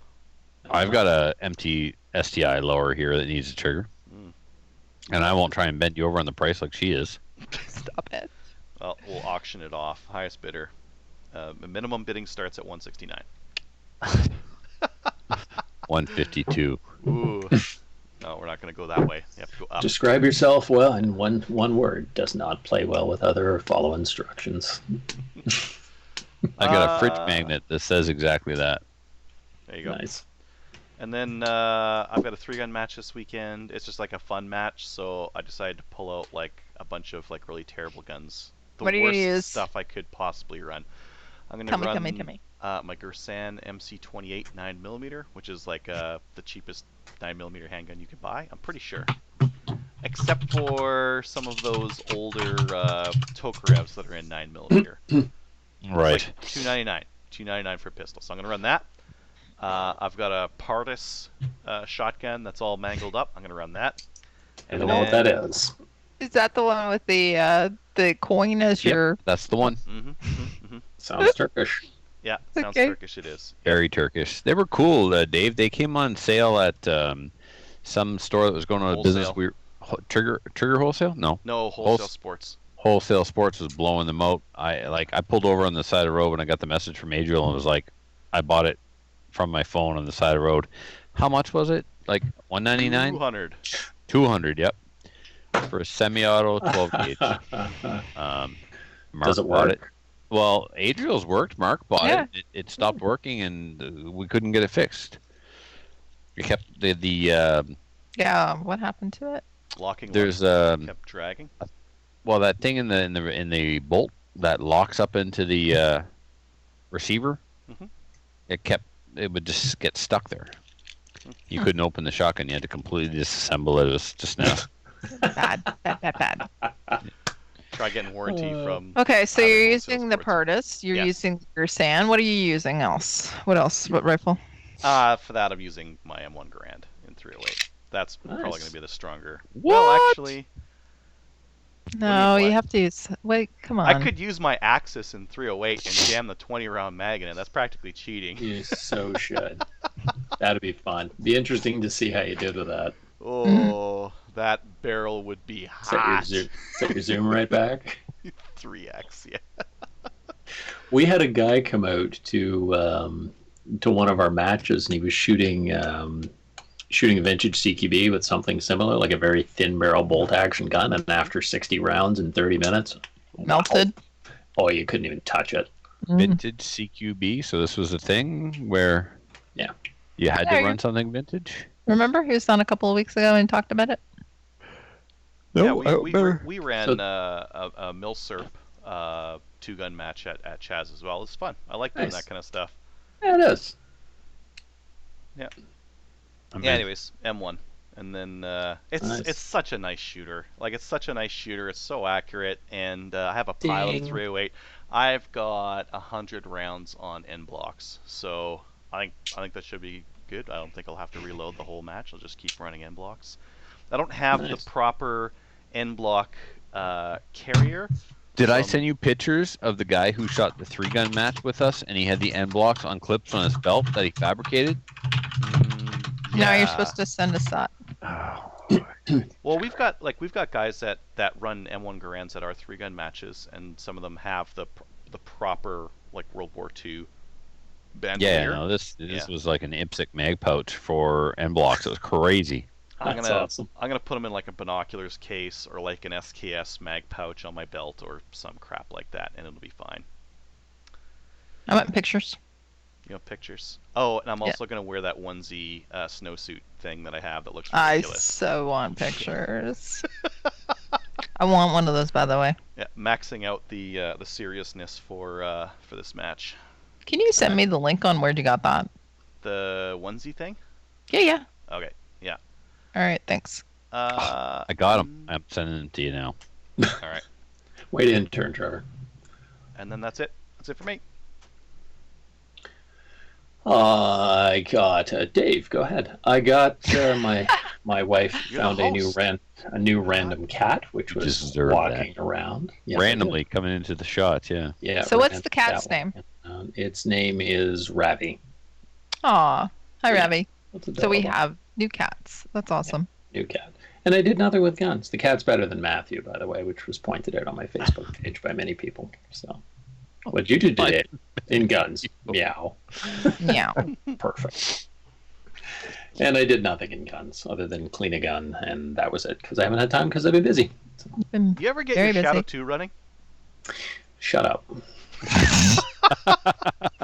I've got a empty STI lower here that needs a trigger. Mm. And I won't try and bend you over on the price like she is. Stop it. Well, we'll auction it off. Highest bidder. The minimum bidding starts at 169. 152. Ooh. No, we're not going to go that way. You have to go up. Describe yourself well in one word. Does not play well with other or follow instructions. I got a fridge Uh, magnet that says exactly that. There you go. Nice. And then I've got a 3-gun match this weekend. It's just like a fun match, so I decided to pull out like a bunch of like really terrible guns. The What are you worst gonna use? stuff I could possibly run. I'm gonna Tell me, run tell me. my Gersan MC28 9mm, which is like the cheapest 9mm handgun you can buy. I'm pretty sure, except for some of those older Tokarevs that are in 9mm. Right. Like $2.99 for a pistol. So I'm gonna run that. I've got a Partis shotgun that's all mangled up. I'm gonna run that. I don't know what that is. Is that the one with the coin as Yep. your? That's the one. Sounds Turkish. Yeah, sounds Okay. Turkish. It is. Very Turkish. They were cool, Dave. They came on sale at some store that was going out of business. Wholesale. Trigger Wholesale? No. No wholesale sports. Wholesale Sports was blowing them out. I pulled over on the side of the road when I got the message from Adriel and was like, I bought it from my phone on the side of the road. How much was it? Like $199? 200. 200, yep. For a semi-auto 12 gauge. Mark Does it bought work? it. Well, Adriel's worked. Mark bought Yeah. it. It stopped working, and we couldn't get it fixed. We kept the Yeah. What happened to it? Locking. there's kept dragging. well, that thing in the bolt that locks up into the receiver. Mhm. It would just get stuck there. You couldn't open the shotgun. You had to completely disassemble it. It was just now. Bad. Bad. Try getting warranty from. Okay, so Other you're wholesale using the sports. Partis. You're Yes. using your sand. What are you using else? What else? What rifle? For that, I'm using my M1 Garand in 308. That's probably Nice. going to be the stronger. Well, What? actually, No, you what? have to use. Wait, come on. I could use my Axis in 308 and jam the 20-round mag in it. That's practically cheating. You so should. That'd be fun. Be interesting to see how you did with that. Oh, that barrel would be hot. Set your zoom right back. 3x, yeah. We had a guy come out to one of our matches, and he was shooting a vintage CQB with something similar, like a very thin barrel bolt action gun. And after 60 rounds in 30 minutes, melted. oh, you couldn't even touch it. Mhm. Vintage CQB. So this was a thing where Yeah. you had Yeah, to run something vintage. Remember, he was on a couple of weeks ago and talked about it. Yeah, I don't remember. we ran a Milsurp 2-gun match at Chaz as well. It's fun. I like doing Nice. that kind of stuff. Yeah, it is. I mean, Yeah, anyways, M1. And then Nice. it's such a nice shooter. Like, it's such a nice shooter. It's so accurate. And I have a Pilot Ding. 308. I've got 100 rounds on N blocks, so I think that should be good. I don't think I'll have to reload the whole match. I'll just keep running N blocks. I don't have Nice. the proper N block carrier. Did I Some- send you pictures of the guy who shot the 3-gun match with us, and he had the end blocks on clips on his belt that he fabricated? No, Yeah. you're supposed to send us that. Oh, Well, we've got guys that run M1 Garands at our 3-gun matches, and some of them have the proper like World War II bandolier. Yeah, no, this Yeah. was like an IPSC mag pouch for end blocks. It was crazy. I'm that's gonna awesome. put them in like a binoculars case or like an SKS mag pouch on my belt or some crap like that, and it'll be fine. I want pictures. You know, pictures. Oh, and I'm Yeah. also gonna wear that onesie snowsuit thing that I have that looks I ridiculous. so want pictures. I want one of those, by the way. Yeah, maxing out the seriousness for this match. Can you send me the link on where you got that? The onesie thing. Yeah. Okay. All right, thanks. I got him. I'm sending them to you now. All right. Way to intern, Trevor. And then that's it. That's it for me. I got Dave. Go ahead. I got my wife You're the found a host. new random cat which was deserve walking around. Yes, I did. Randomly coming into the shots, yeah. Yeah. So what's random the cat's cat name? walking around. Its name is Ravi. Aw. Hi, Yeah. Ravi. That's So we adorable. have new cats. That's awesome. New cat. And I did nothing with guns. The cat's better than Matthew, by the way, which was pointed out on my Facebook page by many people. So, what you did today in guns, meow, Yeah. perfect. And I did nothing in guns other than clean a gun, and that was it because I haven't had time because I've been busy. Been You ever get Very your Shadow busy. 2 running? Shut up.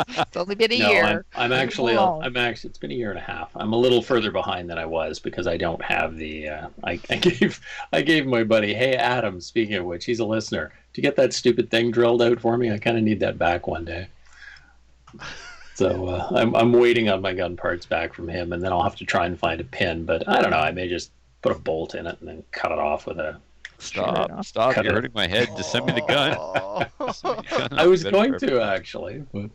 It's only been a No, year. I'm actually, Wow. it's been a year and a half. I'm a little further behind than I was because I don't have the, I gave my buddy, hey Adam, speaking of which, he's a listener, to get that stupid thing drilled out for me. I kind of need that back one day. So I'm waiting on my gun parts back from him, and then I'll have to try and find a pin. But I don't know. I may just put a bolt in it and then cut it off with a. Stop. Cut You're it. hurting my head. Just send me the gun. I was going to actually. But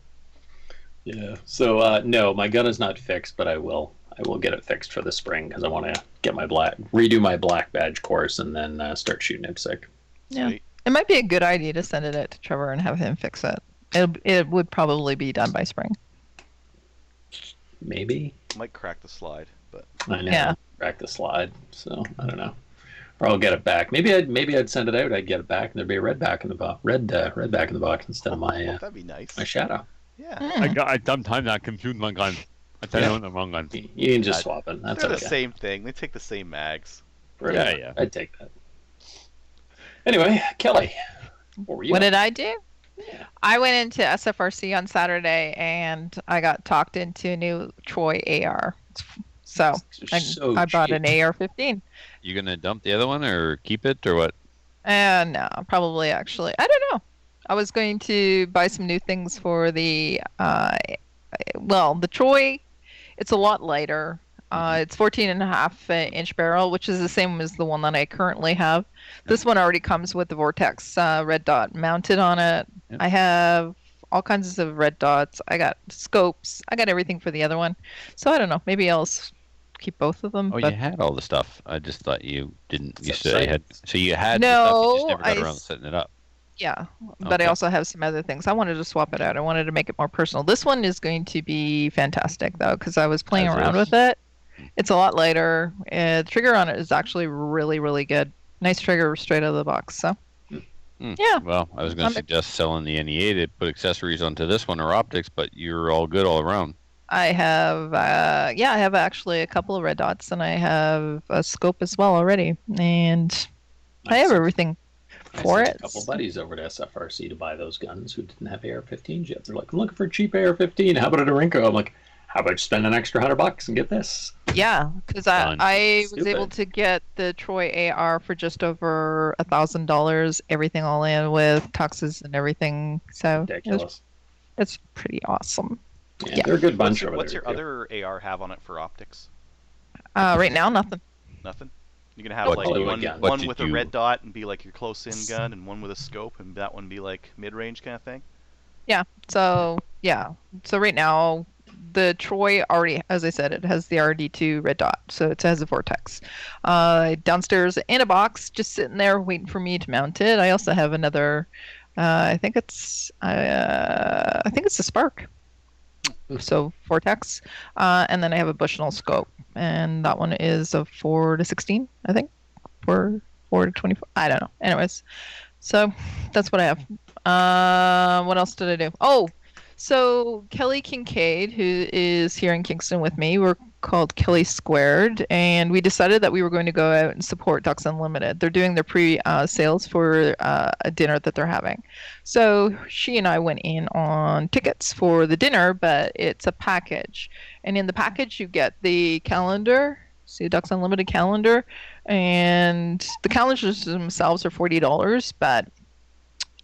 yeah. So no, my gun is not fixed, but I will get it fixed for the spring because I want to get my redo my black badge course and then start shooting IPSC. Yeah. Sweet. It might be a good idea to send it to Trevor and have him fix it. It would probably be done by spring. Maybe. Might crack the slide, but I know. Yeah. Crack the slide. So I don't know. Or I'll get it back. Maybe I'd send it out. I'd get it back, and there'd be a red back in the box. Red back in the box instead of my that'd be nice. my shadow. Yeah. Mm. I sometimes I confuse my gun. I tell you the wrong gun. You can just Yeah, swap it. That's They're okay. the same thing. They take the same mags. Whatever. Yeah. I'd take that. Anyway, Kelly, what were you? What up did I do? Yeah. I went into SFRC on Saturday and I got talked into a new Troy AR. So They're so I bought cheap. an AR-15. You gonna dump the other one or keep it or what? No, probably actually. I don't know. I was going to buy some new things for the, the Troy. It's a lot lighter. It's 14.5 inch barrel, which is the same as the one that I currently have. This one already comes with the Vortex red dot mounted on it. Yep. I have all kinds of red dots. I got scopes. I got everything for the other one. So I don't know. Maybe I'll keep both of them. Oh, but you had all the stuff. I just thought you didn't. You That's said you had. So you had the No, stuff. You just never got I around to setting it up. yeah, but I Okay. also have some other things. I wanted to swap it out. I wanted to make it more personal. This one is going to be fantastic though, because I was playing As around is. with it. It's a lot lighter. The trigger on it is actually really, really good. Nice trigger straight out of the box. So yeah. Well, I was going I'm- to suggest selling the NEA to put accessories onto this one or optics, but you're all good all around. I have, I have actually a couple of red dots, and I have a scope as well already, and I have everything for sent it. a couple buddies over to SFRC to buy those guns who didn't have AR-15s yet. They're like, I'm looking for a cheap AR-15. How about a Dorinko? I'm like, how about you spend an extra $100 and get this? Yeah, because Done. I was able Stupid. to get the Troy AR for just over $1,000, everything all in with taxes and everything. So Ridiculous. it's pretty awesome. Yeah, yeah. they're a good bunch over What's there. your too. other AR have on it for optics? Right now, nothing. Nothing. You're gonna have What like Hollywood one gun? What one did with a you- red dot and be like your close-in gun, and one with a scope, and that one be like mid-range kind of thing. So yeah. So right now, the Troy already, as I said, it has the RD2 red dot, so it has a Vortex. Downstairs in a box, just sitting there waiting for me to mount it. I also have another. I think it's a Spark. So Vortex, and then I have a Bushnell scope, and that one is a 4-16, I think, 4-24. I don't know. Anyways, so that's what I have. What else did I do? Oh, so Kelly Kincaid, who is here in Kingston with me, we're called Kelly Squared, and we decided that we were going to go out and support Ducks Unlimited. They're doing their pre-sales for a dinner that they're having. So she and I went in on tickets for the dinner, but it's a package. And in the package, you get the calendar, see Ducks Unlimited calendar, and the calendars themselves are $40, but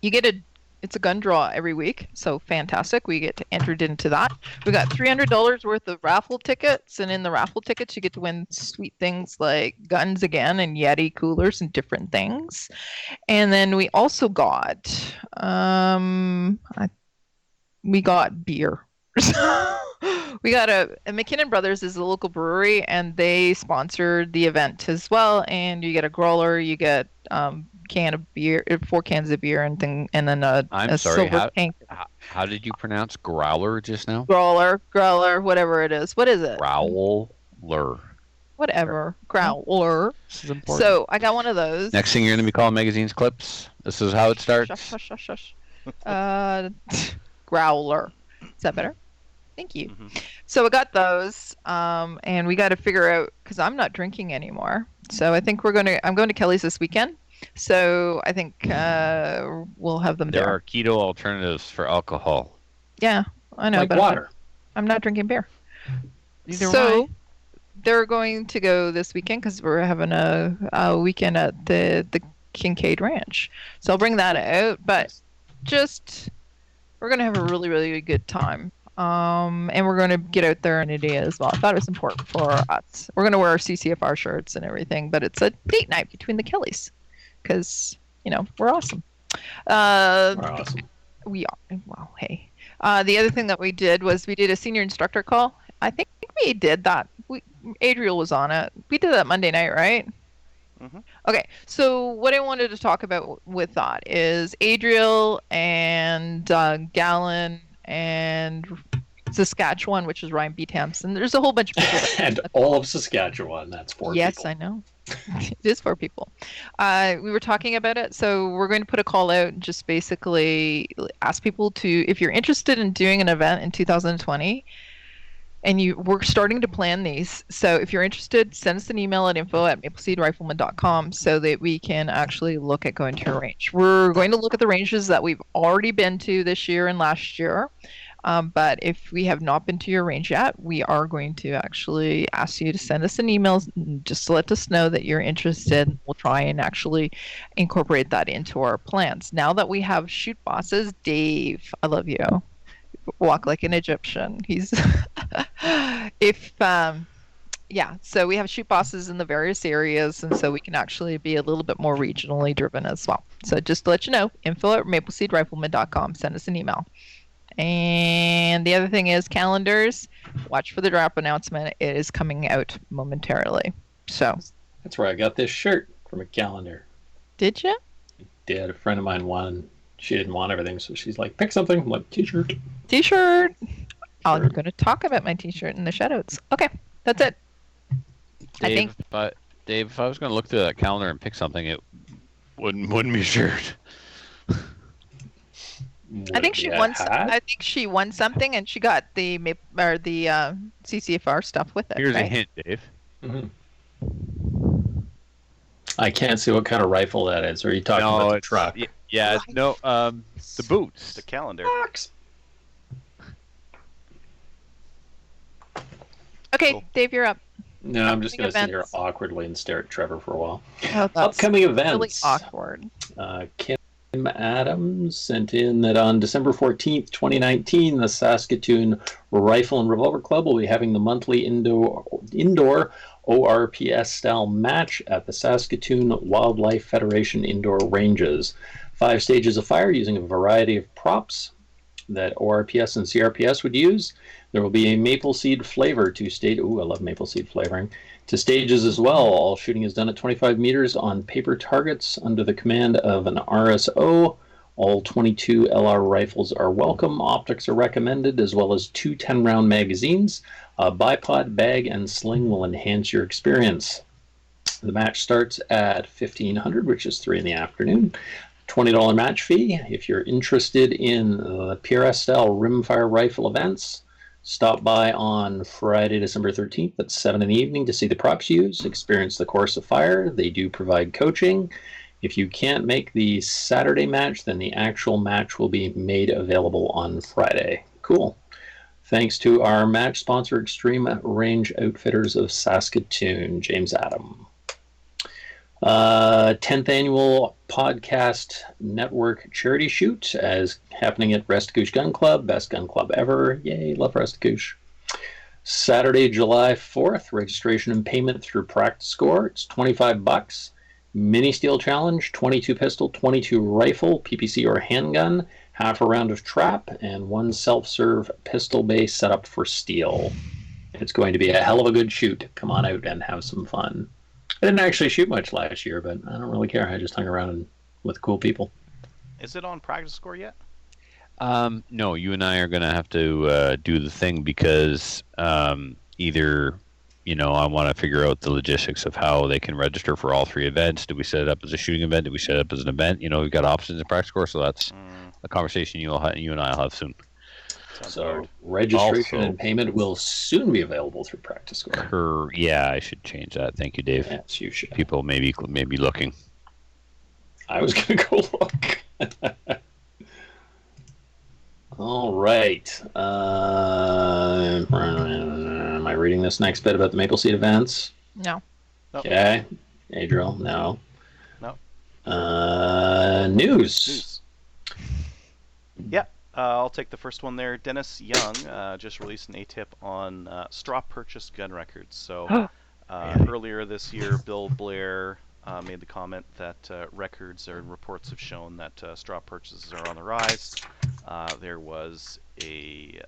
you get it's a gun draw every week, so fantastic. We get entered into that. We got $300 worth of raffle tickets, and in the raffle tickets, you get to win sweet things like guns again and Yeti coolers and different things. And then we also got, we got beer. We got a McKinnon Brothers is a local brewery, and they sponsored the event as well. And you get a growler, you get can of beer, 4 cans of beer, and then I'm a sorry, silver tank. How did you pronounce growler just now? Growler, whatever it is. What is it? Growler. Whatever, growler. This is important. So I got one of those. Next thing you're going to be calling magazines clips. This is how it starts. Shush, shush, shush, shush. Growler. Is that better? Thank you. Mm-hmm. So I got those, and we got to figure out because I'm not drinking anymore. So I think I'm going to Kelly's this weekend. So I think we'll have them There there. are keto alternatives for alcohol. Yeah, I know, Like but water. I'm not drinking beer. Neither So they're going to go this weekend because we're having a weekend at the Kincaid Ranch. So I'll bring that out, but we're going to have a really, really good time. And we're going to get out there and idea as well. I thought it was important for us. We're going to wear our CCFR shirts and everything, but it's a date night between the Kellys because, we're awesome. We're awesome. We are. Well, hey. The other thing that we did was we did a senior instructor call. I think we did that. Adriel was on it. We did that Monday night, right? Mm-hmm. Okay, so what I wanted to talk about with that is Adriel and Gallon and Saskatchewan, which is Ryan B. Thompson. There's a whole bunch of people. And all of Saskatchewan, that's 4 Yes, people. I know. It is 4 people. We were talking about it, so we're going to put a call out and just basically ask people to, if you're interested in doing an event in 2020, and we're starting to plan these. So if you're interested, send us an email at info@mapleseedrifleman.com so that we can actually look at going to a range. We're going to look at the ranges that we've already been to this year and last year. But if we have not been to your range yet, we are going to actually ask you to send us an email just to let us know that you're interested. We'll try and actually incorporate that into our plans. Now that we have shoot bosses, Dave, I love you. Walk like an Egyptian. He's so we have shoot bosses in the various areas, and so we can actually be a little bit more regionally driven as well. So just to let you know, info@mapleseedrifleman.com. Send us an email. And the other thing is calendars. Watch for the drop announcement. It is coming out momentarily. So That's where I got this shirt from a calendar. did you? Did a friend of mine won. She didn't want everything, so she's like, pick something. I'm like, t-shirt. T-shirt. I'm Sure. going to talk about my T-shirt in the shoutouts. Okay, that's it. I think- Dave, if I was going to look through that calendar and pick something, it wouldn't be a shirt. I think she Would be a won. hat? I think she won something, and she got the CCFR stuff with it. Here's a right? hint, Dave. Mhm. I can't see what kind of rifle that is. Or are you talking about the it's truck? Yeah, no, the boots. The calendar. Box. Okay, Cool. Dave, you're up. No, I'm just Upcoming going to sit here events. awkwardly and stare at Trevor for a while. Oh, that's Upcoming really events. awkward. Kim Adams sent in that on December 14th, 2019, the Saskatoon Rifle and Revolver Club will be having the monthly indoor ORPS-style match at the Saskatoon Wildlife Federation indoor ranges. 5 stages of fire using a variety of props that ORPS and CRPS would use. There will be a maple seed flavor to stage. Ooh, I love maple seed flavoring. To stages as well. All shooting is done at 25 meters on paper targets under the command of an RSO. All 22 LR rifles are welcome. Optics are recommended, as well as 2 10-round magazines. A bipod, bag, and sling will enhance your experience. The match starts at 1500, which is 3 in the afternoon. $20 match fee. If you're interested in the PRS-style rimfire rifle events, stop by on Friday, December 13th at 7 in the evening to see the props used, experience the course of fire. They do provide coaching. If you can't make the Saturday match, then the actual match will be made available on Friday. Cool. Thanks to our match sponsor, Extreme Range Outfitters of Saskatoon, James Adam. 10th annual Podcast Network charity shoot as happening at Restigouche Gun Club. Best gun club ever. Yay, love Restigouche. Saturday, July 4th, registration and payment through Practice Score. It's $25. Mini Steel Challenge, 22 pistol, 22 rifle, PPC or handgun, half a round of trap, and 1 self-serve pistol base set up for steel. It's going to be a hell of a good shoot. Come on out and have some fun. I didn't actually shoot much last year, but I don't really care. I just hung around with cool people. Is it on Practice Score yet? No, you and I are going to have to do the thing because either, I want to figure out the logistics of how they can register for all 3 events. Do we set it up as a shooting event? Do we set it up as an event? We've got options in Practice Score, so that's a conversation you and I will have soon. So registration and payment will soon be available through Practice Score. Yeah, I should change that. Thank you, Dave. Yes, you should. People may be looking. I was going to go look. All right. Am I reading this next bit about the Maple Seed events? No. Nope. Okay. Adriel, no. No. News. Yeah. I'll take the first one there. Dennis Young just released an ATIP on straw purchase gun records. So earlier this year, Bill Blair made the comment that records and reports have shown that straw purchases are on the rise. There was a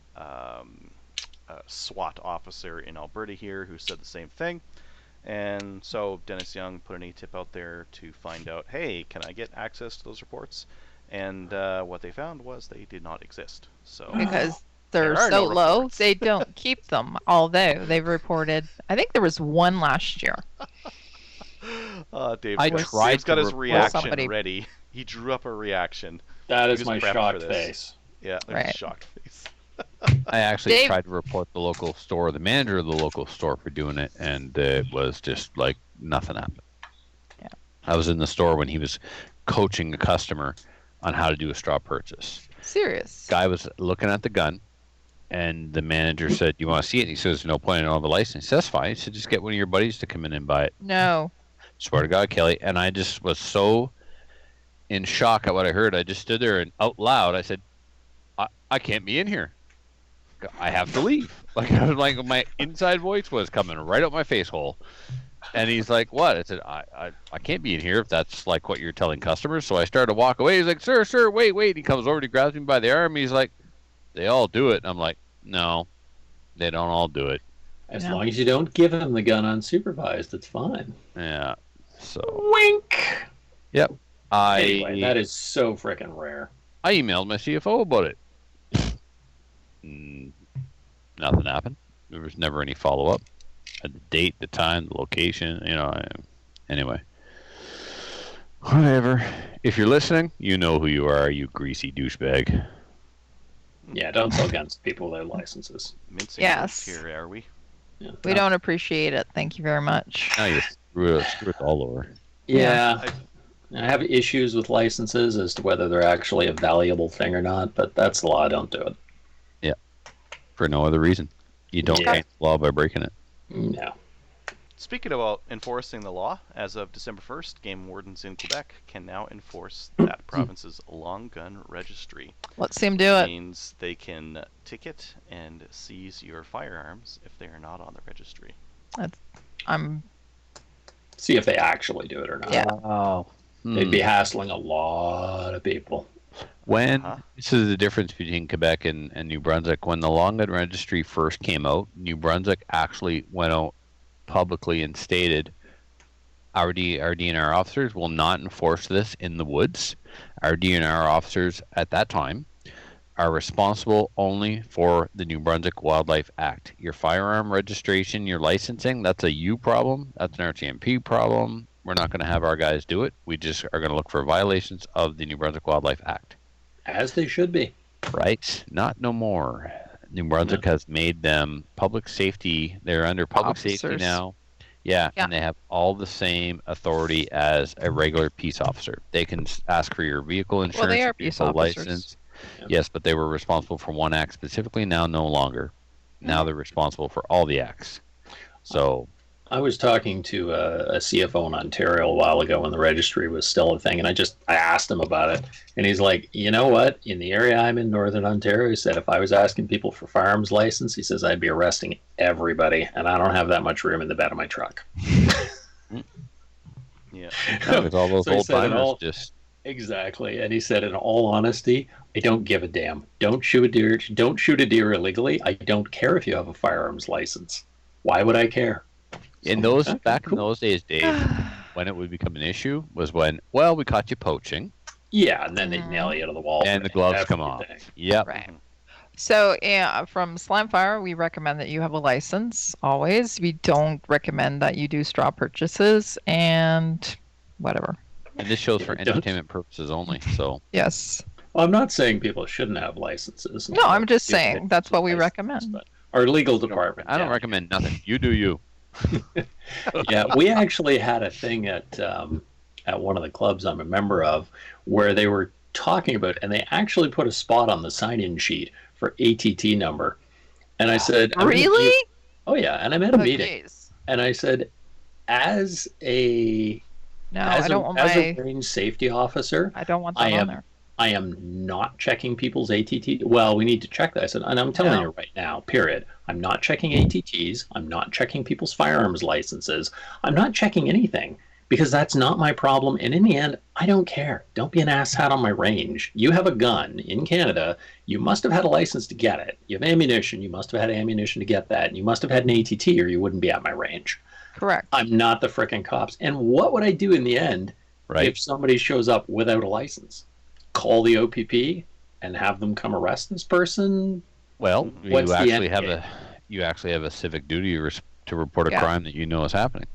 SWAT officer in Alberta here who said the same thing. And so Dennis Young put an ATIP out there to find out, hey, can I get access to those reports? And what they found was they did not exist. So Because they're There are so no low, reports. they don't keep them. Although they've reported, I think there was one last year. Dave's I got, tried Dave's got to his report- reaction somebody- ready. He drew up a reaction. That He is was my prepped for shocked this. face. Yeah, there's a Right. shocked face. I actually Dave- tried to report the local store, the manager of the local store, for doing it, and it was just like nothing happened. Yeah. I was in the store when he was coaching a customer on how to do a straw purchase. Serious. Guy was looking at the gun, and the manager said, "You want to see it?" And he says, "No point. I don't have a license." He said, "That's fine." He said, "Just get one of your buddies to come in and buy it." No. Swear to God, Kelly. And I just was so in shock at what I heard. I just stood there and out loud I said, I can't be in here. I have to leave. Like my inside voice was coming right out my face hole. And he's like, "What?" I said, I can't be in here if that's like what you're telling customers. So I started to walk away. He's like, Sir, wait. He comes over, he grabs me by the arm. He's like, "They all do it." And I'm like, "No, they don't all do it." As No. long as you don't give him the gun unsupervised, it's fine. Yeah. So Wink. Anyway, that I is so freaking rare. emailed my CFO about it. Nothing happened. There was never any follow up. The date, the time, the location, anyway. Whatever. If you're listening, you know who you are, you greasy douchebag. Yeah, don't sell guns to people with their licenses. Mincing Yes. words here, are we? Yeah. We don't appreciate it. Thank you very much. Now you screw it all over. Yeah. I have issues with licenses as to whether they're actually a valuable thing or not, but that's the law. Don't do it. For no other reason. You don't Yeah. change the law by breaking it. No. Speaking about enforcing the law, as of December 1st, game wardens in Quebec can now enforce that province's long gun registry. Let's see him do it. Means they can ticket and seize your firearms if they are not on the registry. I'm See if they actually do it or not. Yeah. Oh. They'd be hassling a lot of people. When Uh-huh. this is the difference between Quebec and New Brunswick. When the long gun registry first came out, New Brunswick actually went out publicly and stated our DNR officers will not enforce this in the woods. Our DNR officers at that time are responsible only for the New Brunswick Wildlife Act. Your firearm registration, your licensing, that's a you problem. That's an RCMP problem. We're not going to have our guys do it. We just are going to look for violations of the New Brunswick Wildlife Act. As they should be. Right? Not no more. New Brunswick has made them public safety. They're under public safety Officers. now. Yeah, Yeah. and they have all the same authority as a regular peace officer. They can ask for your vehicle insurance, Well, they your are peace vehicle officers. license. Yeah. Yes, but they were responsible for one act specifically. Now, no longer. Now they're responsible for all the acts. So, I was talking to a CFO in Ontario a while ago when the registry was still a thing, and I asked him about it, and he's like, you know what? In the area I'm in, Northern Ontario, he said if I was asking people for firearms license, he says I'd be arresting everybody, and I don't have that much room in the bed of my truck. Yeah. with all those So he old said it timers all- just Exactly, and he said, in all honesty, I don't give a damn. Don't shoot a deer. Don't shoot a deer illegally. I don't care if you have a firearms license. Why would I care? in So, those okay, back cool. in those days, Dave, when it would become an issue was when, well, we caught you poaching Yeah, and then they nail you to the wall, and for the gloves come everything. off. Yep. right. So, from Slamfire, we recommend that you have a license always. We don't recommend that you do straw purchases and whatever. And this show's for Yeah, don't- entertainment purposes only. So, Yes. Well, I'm not saying people shouldn't have licenses. No, I'm just People saying get that's what we licenses, recommend. but our legal department. I don't yeah. recommend nothing. You do you. Yeah, we actually had a thing at one of the clubs I'm a member of where they were talking about, and they actually put a spot on the sign-in sheet for ATT number. And I said, I'm gonna Really? give- Oh yeah, and I'm at a Oh, meeting, geez. and I said, as a No, as I don't want as a my. range safety officer, I don't want I that on am- there. I am not checking people's ATT. Well, we need to check that. I said, and I'm telling No. you right now, period. I'm not checking ATTs. I'm not checking people's firearms licenses. I'm not checking anything because that's not my problem. And in the end, I don't care. Don't be an asshat on my range. You have a gun in Canada. You must have had a license to get it. You have ammunition. You must have had ammunition to get that. And you must have had an ATT or you wouldn't be at my range. Correct. I'm not the frickin' cops. And what would I do in the end Right? if somebody shows up without a license? Call the OPP and have them come arrest this person? Well, What's the end game? you actually have a civic duty to report a Yeah. crime that you know is happening.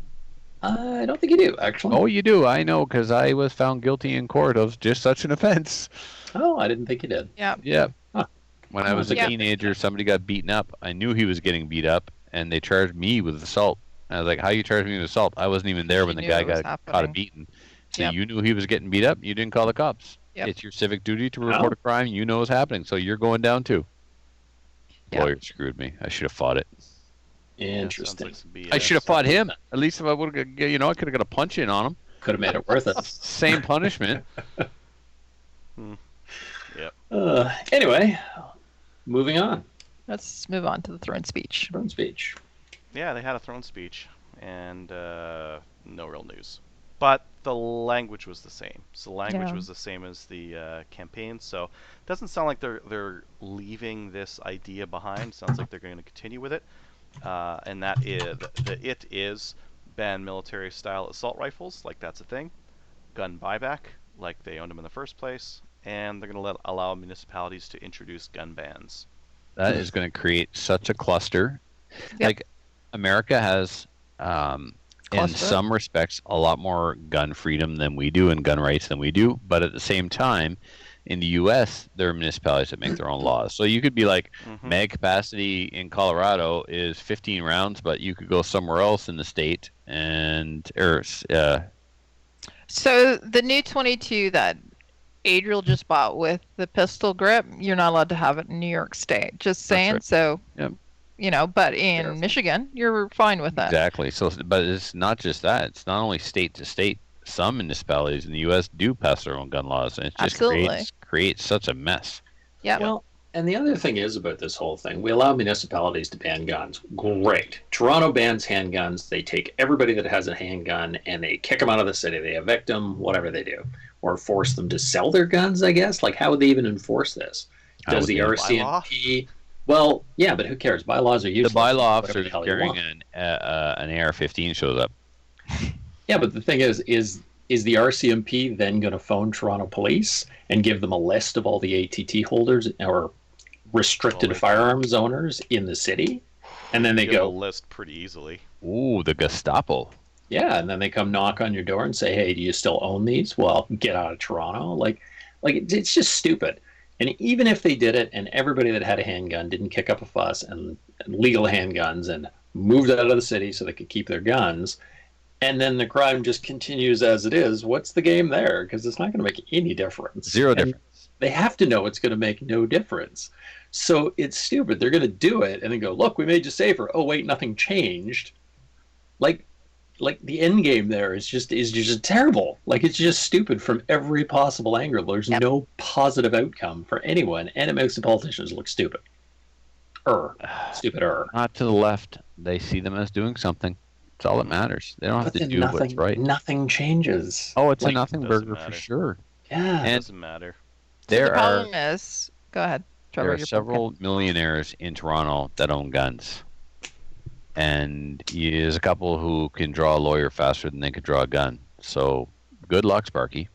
I don't think you do, actually. Oh, you do. I know because I was found guilty in court of just such an offense. Oh, I didn't think you did. Yeah. Huh. When I was a Yeah. teenager, somebody got beaten up. I knew he was getting beat up, and they charged me with assault. And I was like, "How you charge me with assault? I wasn't even there when You the knew guy it was got caught a happening. beating." So Yep. you knew he was getting beat up. You didn't call the cops. Yep. It's your civic duty to Oh. report a crime you know is happening. So you're going down too. Yep. Lawyer screwed me. I should have fought it. Interesting. Yeah, sounds like some I BS. should have fought him. At least if I would have, I could have got a punch in on him. Could have made it worth it. Same punishment. Anyway, moving on. Let's move on to the throne speech. Front speech. Yeah, they had a throne speech, and no real news. But the language was the same. So the language Yeah. was the same as the campaign. So it doesn't sound like they're leaving this idea behind. Sounds like they're going to continue with it. And that is it is ban military-style assault rifles, like that's a thing. Gun buyback, like they owned them in the first place. And they're going to allow municipalities to introduce gun bans. That is going to create such a cluster. Yep. Like America has, in Cluster. some respects, a lot more gun freedom than we do and gun rights than we do. But at the same time, in the U.S., there are municipalities that make their own laws. So you could be like, Mhm. mag capacity in Colorado is 15 rounds, but you could go somewhere else in the state and So the new 22 that Adriel just bought with the pistol grip, you're not allowed to have it in New York State. Just saying. right. So, Yep. But in Yeah. Michigan, you're fine with that. exactly. So, but it's not just that. It's not only state to state. Some municipalities in the U.S. do pass their own gun laws, and it just Absolutely. creates such a mess. Yeah. Well, And the other thing is about this whole thing, we allow municipalities to ban guns. Great. Toronto bans handguns. They take everybody that has a handgun and they kick them out of the city. They evict them, whatever they do, or force them to sell their guns, I guess. Like, how would they even enforce this? How Does would the they- RCMP? Well, yeah, but who cares? Bylaws are The useless. bylaw Whatever officer the hell you carrying want. an AR-15 shows up. Yeah, but the thing is the RCMP then going to phone Toronto Police and give them a list of all the ATT holders or restricted Oh, they- firearms owners in the city? And then they Give a go, list pretty easily. Ooh, the Gestapo. yeah, and then they come knock on your door and say, "Hey, do you still own these?" Well, get out of Toronto. Like it's just stupid. And even if they did it, and everybody that had a handgun didn't kick up a fuss and legal handguns and moved out of the city so they could keep their guns, and then the crime just continues as it is, what's the game there? Because it's not going to make any difference. Zero And difference. they have to know it's going to make no difference. So it's stupid. They're going to do it and then go, "Look, we made you safer." Oh wait, nothing changed. Like the end game there is just terrible. Like, it's just stupid from every possible angle. There's Yep. no positive outcome for anyone, and it makes the politicians look stupid. Stupider. Not to the left. They see them as doing something. That's all that matters. They don't have But to then do what's right. nothing changes. Oh, it's a Like, nothing doesn't burger for matter. sure. Yeah. And Doesn't matter. There the are problem is, go ahead. Trevor, there are you're several millionaires in Toronto that own guns, and there's a couple who can draw a lawyer faster than they could draw a gun. So, good luck, Sparky.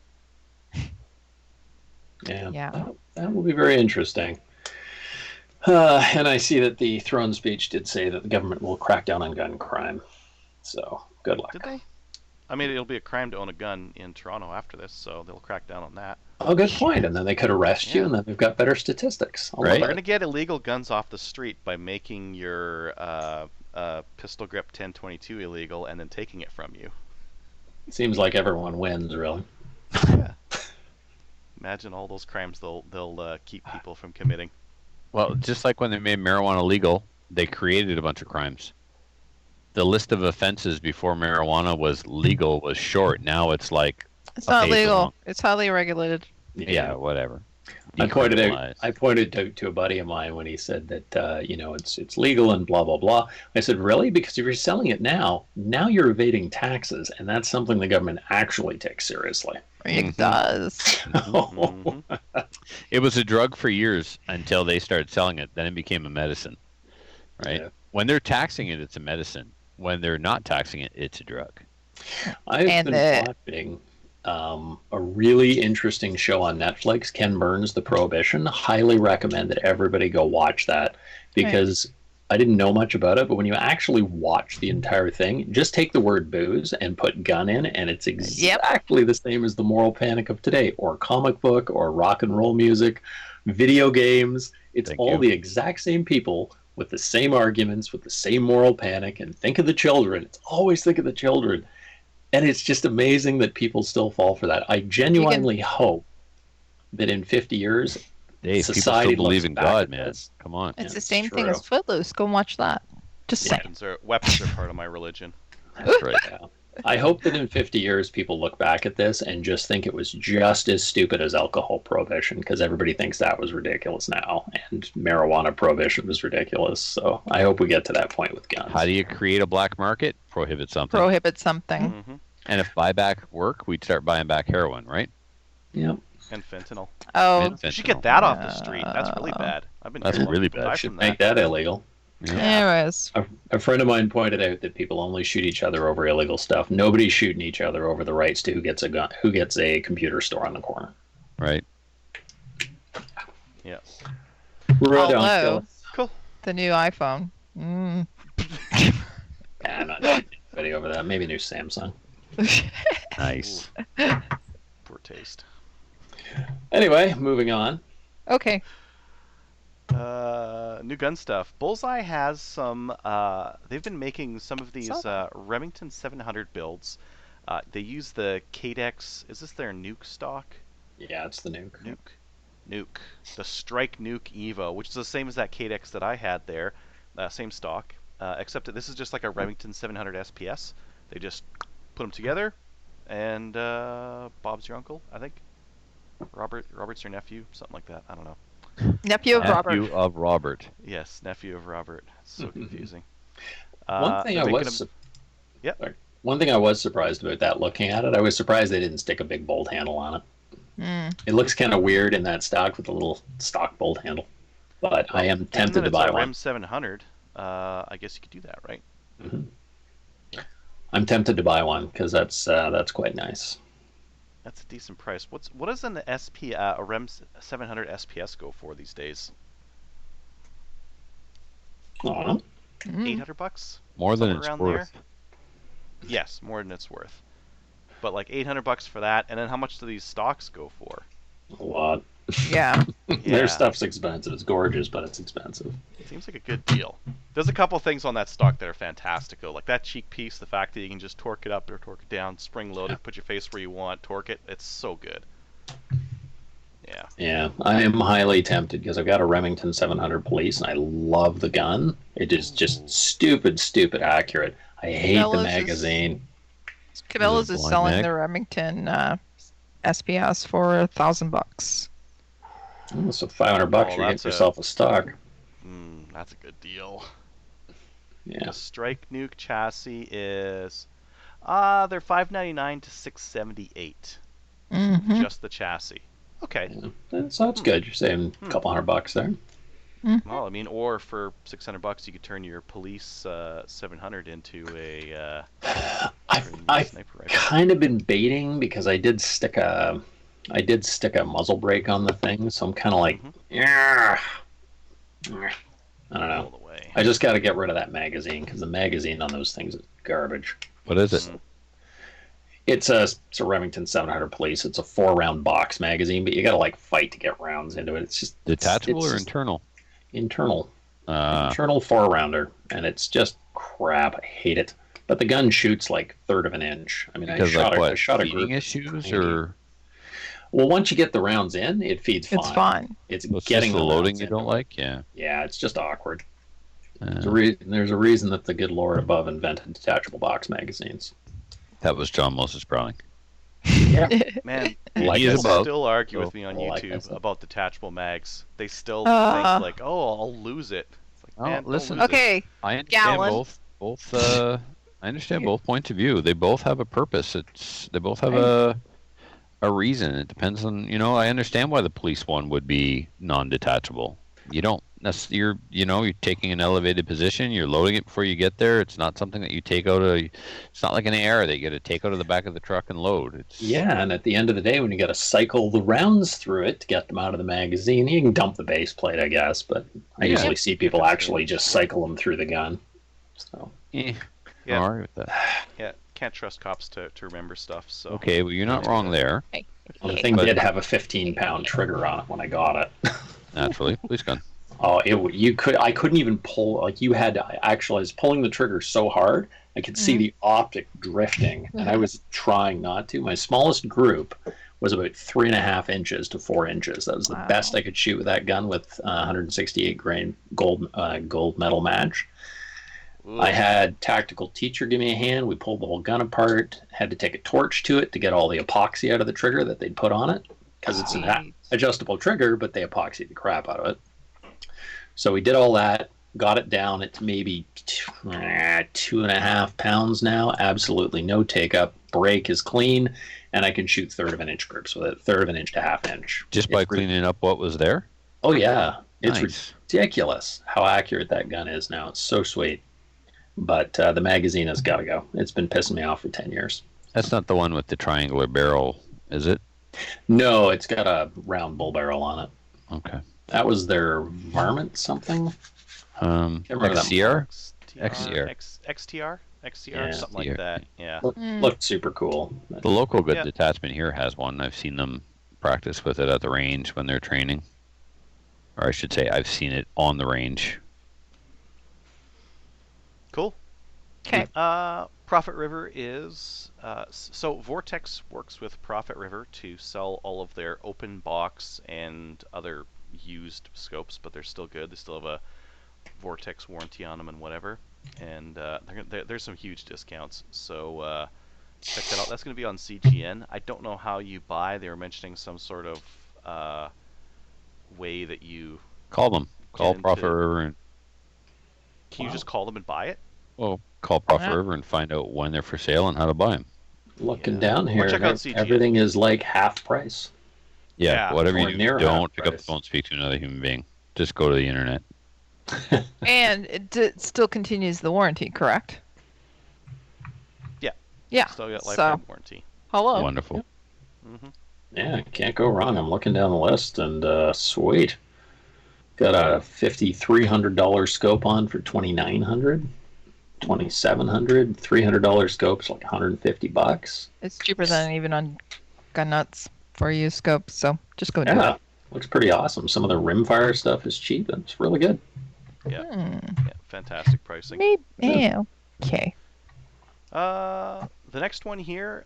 Yeah. Yeah. That will be very interesting. And I see that the throne speech did say that the government will crack down on gun crime. So, good luck. Did they? I mean, it'll be a crime to own a gun in Toronto after this, so they'll crack down on that. Oh, good point. And then they could arrest you, Yeah. and then we've got better statistics. I'll love Right. We're it. gonna get illegal guns off the street by making your pistol grip 1022 illegal and then taking it from you. Seems like everyone wins, really. Yeah. Imagine all those crimes they'll keep people from committing. Well, just like when they made marijuana legal, they created a bunch of crimes. The list of offenses before marijuana was legal was short. Now it's like, It's not Okay, so legal. long. It's highly regulated. yeah, whatever. I pointed Decriminalized. out to a buddy of mine when he said that it's legal and blah blah blah. I said, really? Because if you're selling it now you're evading taxes, and that's something the government actually takes seriously. It Mhm. does. Mhm. It was a drug for years until they started selling it. Then it became a medicine, right? Yeah. When they're taxing it, it's a medicine. When they're not taxing it, it's a drug. I've And been watching a really interesting show on Netflix, Ken Burns' The Prohibition. Highly recommend that everybody go watch that, because I didn't know much about it, but when you actually watch the entire thing, just take the word booze and put gun in, and it's exactly the same as the moral panic of today, or comic book, or rock and roll music, video games. It's Thank all you. the exact same people with the same arguments, with the same moral panic, and think of the children. It's always think of the children. And it's just amazing that people still fall for that. I genuinely hope that in 50 years, Dave, Society people still believe looks in back God, at man. this. Come on. It's the it's same thing true. as Footloose. Go and watch that. Just saying. Weapons are part of my religion. That's right. I hope that in 50 years, people look back at this and just think it was just as stupid as alcohol prohibition, because everybody thinks that was ridiculous now, and marijuana prohibition was ridiculous. So I hope we get to that point with guns. How do you create a black market? Prohibit something. Prohibit something. Hmm. And if buyback work, we'd start buying back heroin, right? Yep. And fentanyl. Oh, And You should fentanyl. get that off the street. That's really bad. I've been That's hearing really people bad. die Should from make that illegal. Yeah. anyways. A friend of mine pointed out that people only shoot each other over illegal stuff. Nobody's shooting each other over the rights to who gets a gun, who gets a computer store on the corner. Right. Yeah. Right on, Although, Phil. Cool. the new iPhone. Mm. Yeah, I'm not shooting anybody over that. Maybe new Samsung. Nice. Poor taste. Anyway, moving on. Okay. New gun stuff. Bullseye has some. They've been making some of these Remington 700 builds. They use the Cadex. Is this their nuke stock? Yeah, it's the nuke. Nuke. The Strike Nuke Evo, which is the same as that Cadex that I had there. Same stock. Except that this is just like a Remington 700 SPS. They just put them together, and Bob's your uncle, I think. Robert's your nephew, something like that. I don't know. Nephew of Robert. Nephew of Robert. Yes, nephew of Robert. So confusing. One thing they're I making was, Yep. sorry. One thing I was surprised about that looking at it, I was surprised they didn't stick a big bolt handle on it. Mm. It looks kind of weird in that stock with a little stock bolt handle. But I am tempted to buy a one. REM 700. I guess you could do that, right? Mm-hmm. I'm tempted to buy one because that's quite nice. That's a decent price. What does an a REM 700 SPS go for these days? Oh, Mm. $800? More than Somewhere it's around worth. there? Yes, more than it's worth. But like $800 for that, and then how much do these stocks go for? a lot. Yeah. Yeah. Their stuff's expensive. It's gorgeous, but it's expensive. Seems like a good deal. There's a couple things on that stock that are fantastic though. Like that cheek piece, the fact that you can just torque it up or torque it down, spring loaded, put your face where you want, torque it. It's so good. Yeah. Yeah, I am highly tempted because I've got a Remington 700 Police and I love the gun. It is just stupid accurate. I hate the Cabela's magazine. Cabela's is blind selling mag? the Remington SPS for $1,000. Oh, so $500, you're that's getting yourself a stock. That's a good deal. Yeah. The Strike Nuke chassis is they're $599 to $678. Mm-hmm. Just the chassis. Okay. Yeah. So that's good. You're saving a couple $100 there. Well, I mean, or for $600 you could turn your Police 700 into a I've sniper rifle. kind of been baiting because I did stick a muzzle brake on the thing, so I'm kind of like, yeah. I don't know. All the way. I just got to get rid of that magazine because the magazine on those things is garbage. What is it? It's a Remington 700 Police. It's a 4-round box magazine, but you got to like fight to get rounds into it. It's just Detachable it's or just internal? internal. Internal 4-rounder, and it's just crap. I hate it. But the gun shoots like third of an inch. I mean, I shot a feeding group. issues or Well, once you get the rounds in, it feeds fine. It's fine. It's what's getting the loading rounds you in. don't like? Yeah. Yeah, it's just awkward. Uh, There's a reason that the good Lord above invented detachable box magazines. that was John Moses Browning. Yeah. Man, Like He I is people said. above. still argue with me on Like I YouTube said. about detachable mags. They still Uh. think like, oh, I'll lose it. It's like, Oh, man, don't listen. lose it. Okay. I understand Gallon. both. I understand both points of view. They both have a purpose. They both have Right. a reason. It depends on I understand why the police one would be non-detachable. You don't. You're taking an elevated position. You're loading it before you get there. It's not something that you take out of. It's not like an AR that you got to take out of the back of the truck and load. It's Yeah, and at the end of the day, when you got to cycle the rounds through it to get them out of the magazine, you can dump the base plate, I guess. But I Yeah. usually see people actually just cycle them through the gun. So Yeah. Yeah. All right with that. Yeah, can't trust cops to remember stuff. So Okay, well you're not wrong there. well, the thing But- did have a 15-pound trigger on it when I got it. Naturally, police gun. Oh, I couldn't even pull. Like you had to actually. I was pulling the trigger so hard, I could see the optic drifting, and I was trying not to. My smallest group was about 3.5 inches to 4 inches. That was the Wow. best I could shoot with that gun with 168 grain gold medal match. Ooh. I had tactical teacher give me a hand. We pulled the whole gun apart. Had to take a torch to it to get all the epoxy out of the trigger that they'd put on it because it's an Sweet. adjustable trigger, but they epoxied the crap out of it. So we did all that, got it down at maybe 2.5 pounds now. Absolutely no take up. Brake is clean, and I can shoot third of an inch grips with it, third of an inch to half inch. Just by It's re- cleaning up what was there. Oh yeah, it's Nice. ridiculous how accurate that gun is now. It's so sweet. But the magazine has got to go. It's been pissing me off for 10 years. That's not the one with the triangular barrel, is it? No, it's got a round bull barrel on it. Okay. That was their varmint something. Can't remember that XCR? XTR, Yeah. something like XTR. that. Yeah. Looked super cool. The local good Yeah. detachment here has one. I've seen them practice with it at the range when they're training. Or I should say, I've seen it on the range. Cool. Okay. Profit River is so Vortex works with Profit River to sell all of their open box and other used scopes, but they're still good. They still have a Vortex warranty on them and whatever. And there's some huge discounts. So check that out. That's going to be on CGN. I don't know how you buy. They were mentioning some sort of way that you Call them. Call into- Profit River and can you Wow. just call them and buy it? call Profit Yeah. River and find out when they're for sale and how to buy them. Looking Yeah. down Or here, check out CGN. everything is like half price. Yeah, Yeah, whatever or you do, near don't half pick up the price. phone and speak to another human being. Just go to the internet. And it still continues the warranty, correct? Yeah. Yeah. Still got So, lifetime warranty. hello. Wonderful. Hmm. Yeah, can't go wrong. I'm looking down the list, and sweet. Got a $5,300 scope on for $2,900, $2,700, $300 scopes like $150. It's cheaper than even on Gun Nuts for a used scope, so just go do Yeah, it. looks pretty awesome. Some of the rimfire stuff is cheap, and it's really good. Yeah. Hmm. Yeah, fantastic pricing. Maybe. Yeah. Okay. The next one here,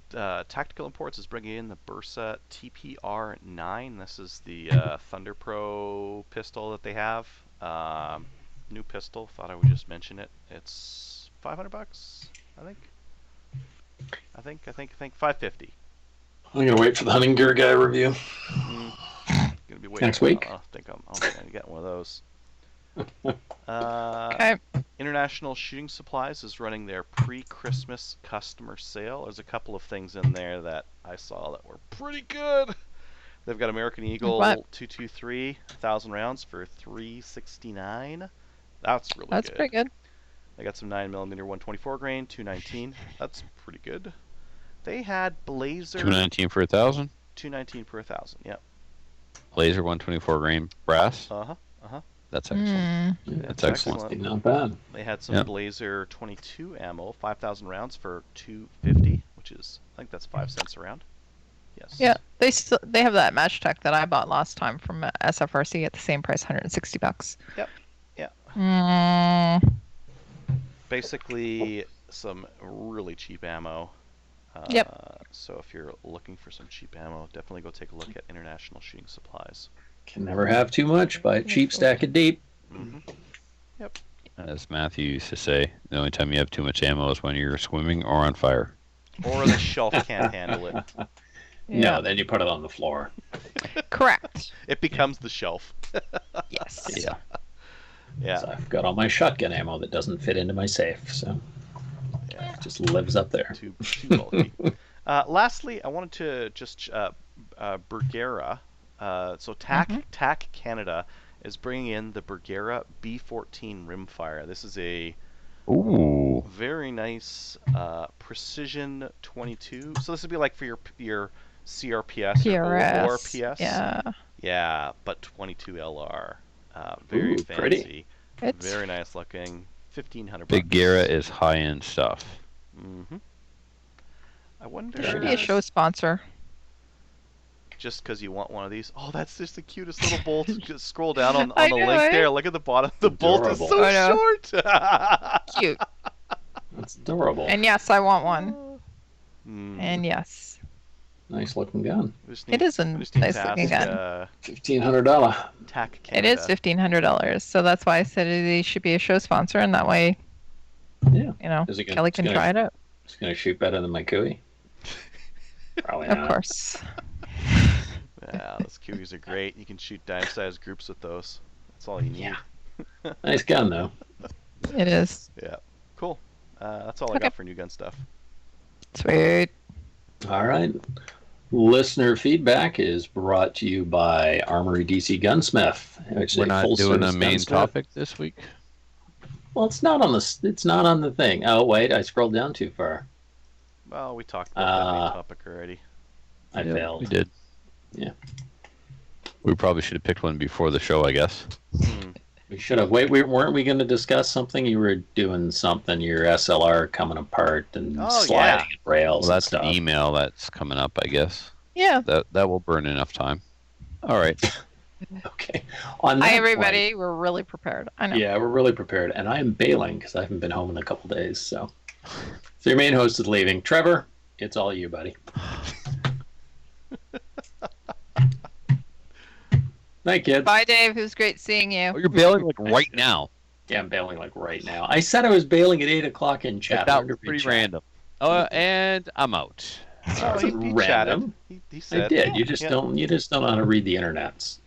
Tactical Imports is bringing in the Bursa TPR-9. This is the Thunder Pro pistol that they have. New pistol. Thought I would just mention it. It's $500, I think. I think $550. I'm gonna wait for the hunting gear guy review. Gonna be waiting Next week? I think I'm gonna get one of those. Okay. International Shooting Supplies is running their pre-Christmas customer sale. There's a couple of things in there that I saw that were pretty good. They've got American Eagle What? 223 1,000 rounds for $369. That's really That's good. pretty good. They got some 9mm 124 grain, $219. That's pretty good. They had Blazer $219 for 1,000. $219 per 1,000. Yep. Laser 124 grain brass. Uh huh. That's excellent. Hmm. That's excellent. Actually not bad. They had some Yep. Blazer 22 ammo, 5,000 rounds for $250, which is I think that's 5 cents a round. Yes. Yeah, they have that match tech that I bought last time from SFRC at the same price, $160. Yep. Yeah. Mm, Basically, some really cheap ammo. Yep. So if you're looking for some cheap ammo, definitely go take a look at International Shooting Supplies. Can never have too much. Buy a cheap stack of deep. Hmm. As Matthew used to say, the only time you have too much ammo is when you're swimming or on fire. Or the shelf can't handle it. yeah. No, then you put it on the floor. Correct. It becomes the shelf. Yes. Yeah. Yeah. So I've got all my shotgun ammo that doesn't fit into my safe, so Yeah. it just lives up there. Too bulky. Lastly, I wanted to just Bergera. So TAC Canada is bringing in the Bergera B14 rimfire. This is a Ooh. very nice precision 22. So this would be like for your CRPS or PRS. ORPS. Yeah. Yeah, but 22 LR. Very Ooh, fancy. pretty. It's Very nice looking. $1,500. Big Gera is high-end stuff. Mm-hmm. I wonder. There should be a show sponsor. Just because you want one of these. Oh, that's just the cutest little bolt. Just scroll down on I the know, link eh? there. Look at the bottom. The bolt is Adorable. so I know. short. Cute. That's adorable. And yes, I want one. Hmm. And yes, Nice looking gun. We just it is a we just need nice to looking ask, gun. $1,500. TAC It Canada. is $1,500, so that's why I said they should be a show sponsor, and that way, Yeah. you know, Is it gonna- Kelly it's can gonna- try it out. It's gonna shoot better than my Cooey. Probably Of not. course. Yeah, those Kiwis are great. You can shoot dime-sized groups with those. That's all you need. Yeah. Nice gun though. It is. Yeah. Cool. That's all I Okay. got for new gun stuff. Sweet. All right. Listener feedback is brought to you by Armory DC Gunsmith. Which is We're a not doing a full-service main gunsmith. topic this week. Well, it's not on the. It's not on the thing. Oh wait, I scrolled down too far. Well, we talked about that main Uh, topic already. I Yeah, failed. We did. Yeah. We probably should have picked one before the show, I guess. Hmm. We should have. Wait, weren't we going to discuss something? You were doing something. Your SLR coming apart and Oh, sliding yeah. at rails Well, that's and an stuff. email that's coming up, I guess. Yeah. That will burn enough time. All right. Okay. On that Hi, point- everybody. We're really prepared. I know. Yeah, we're really prepared, and I am bailing because I haven't been home in a couple days. So your main host is leaving. Trevor, it's all you, buddy. Night, kids. Bye, Dave. It was great seeing Oh, you. you're bailing like right now. Yeah, I'm bailing like right now. I said I was bailing at 8 o'clock in chat. That Wonder was if you pretty chat. random. And I'm out. It Oh, wasn't he random. chatted. He I said. did. You just Yeah. don't. You just don't know how to read the internets.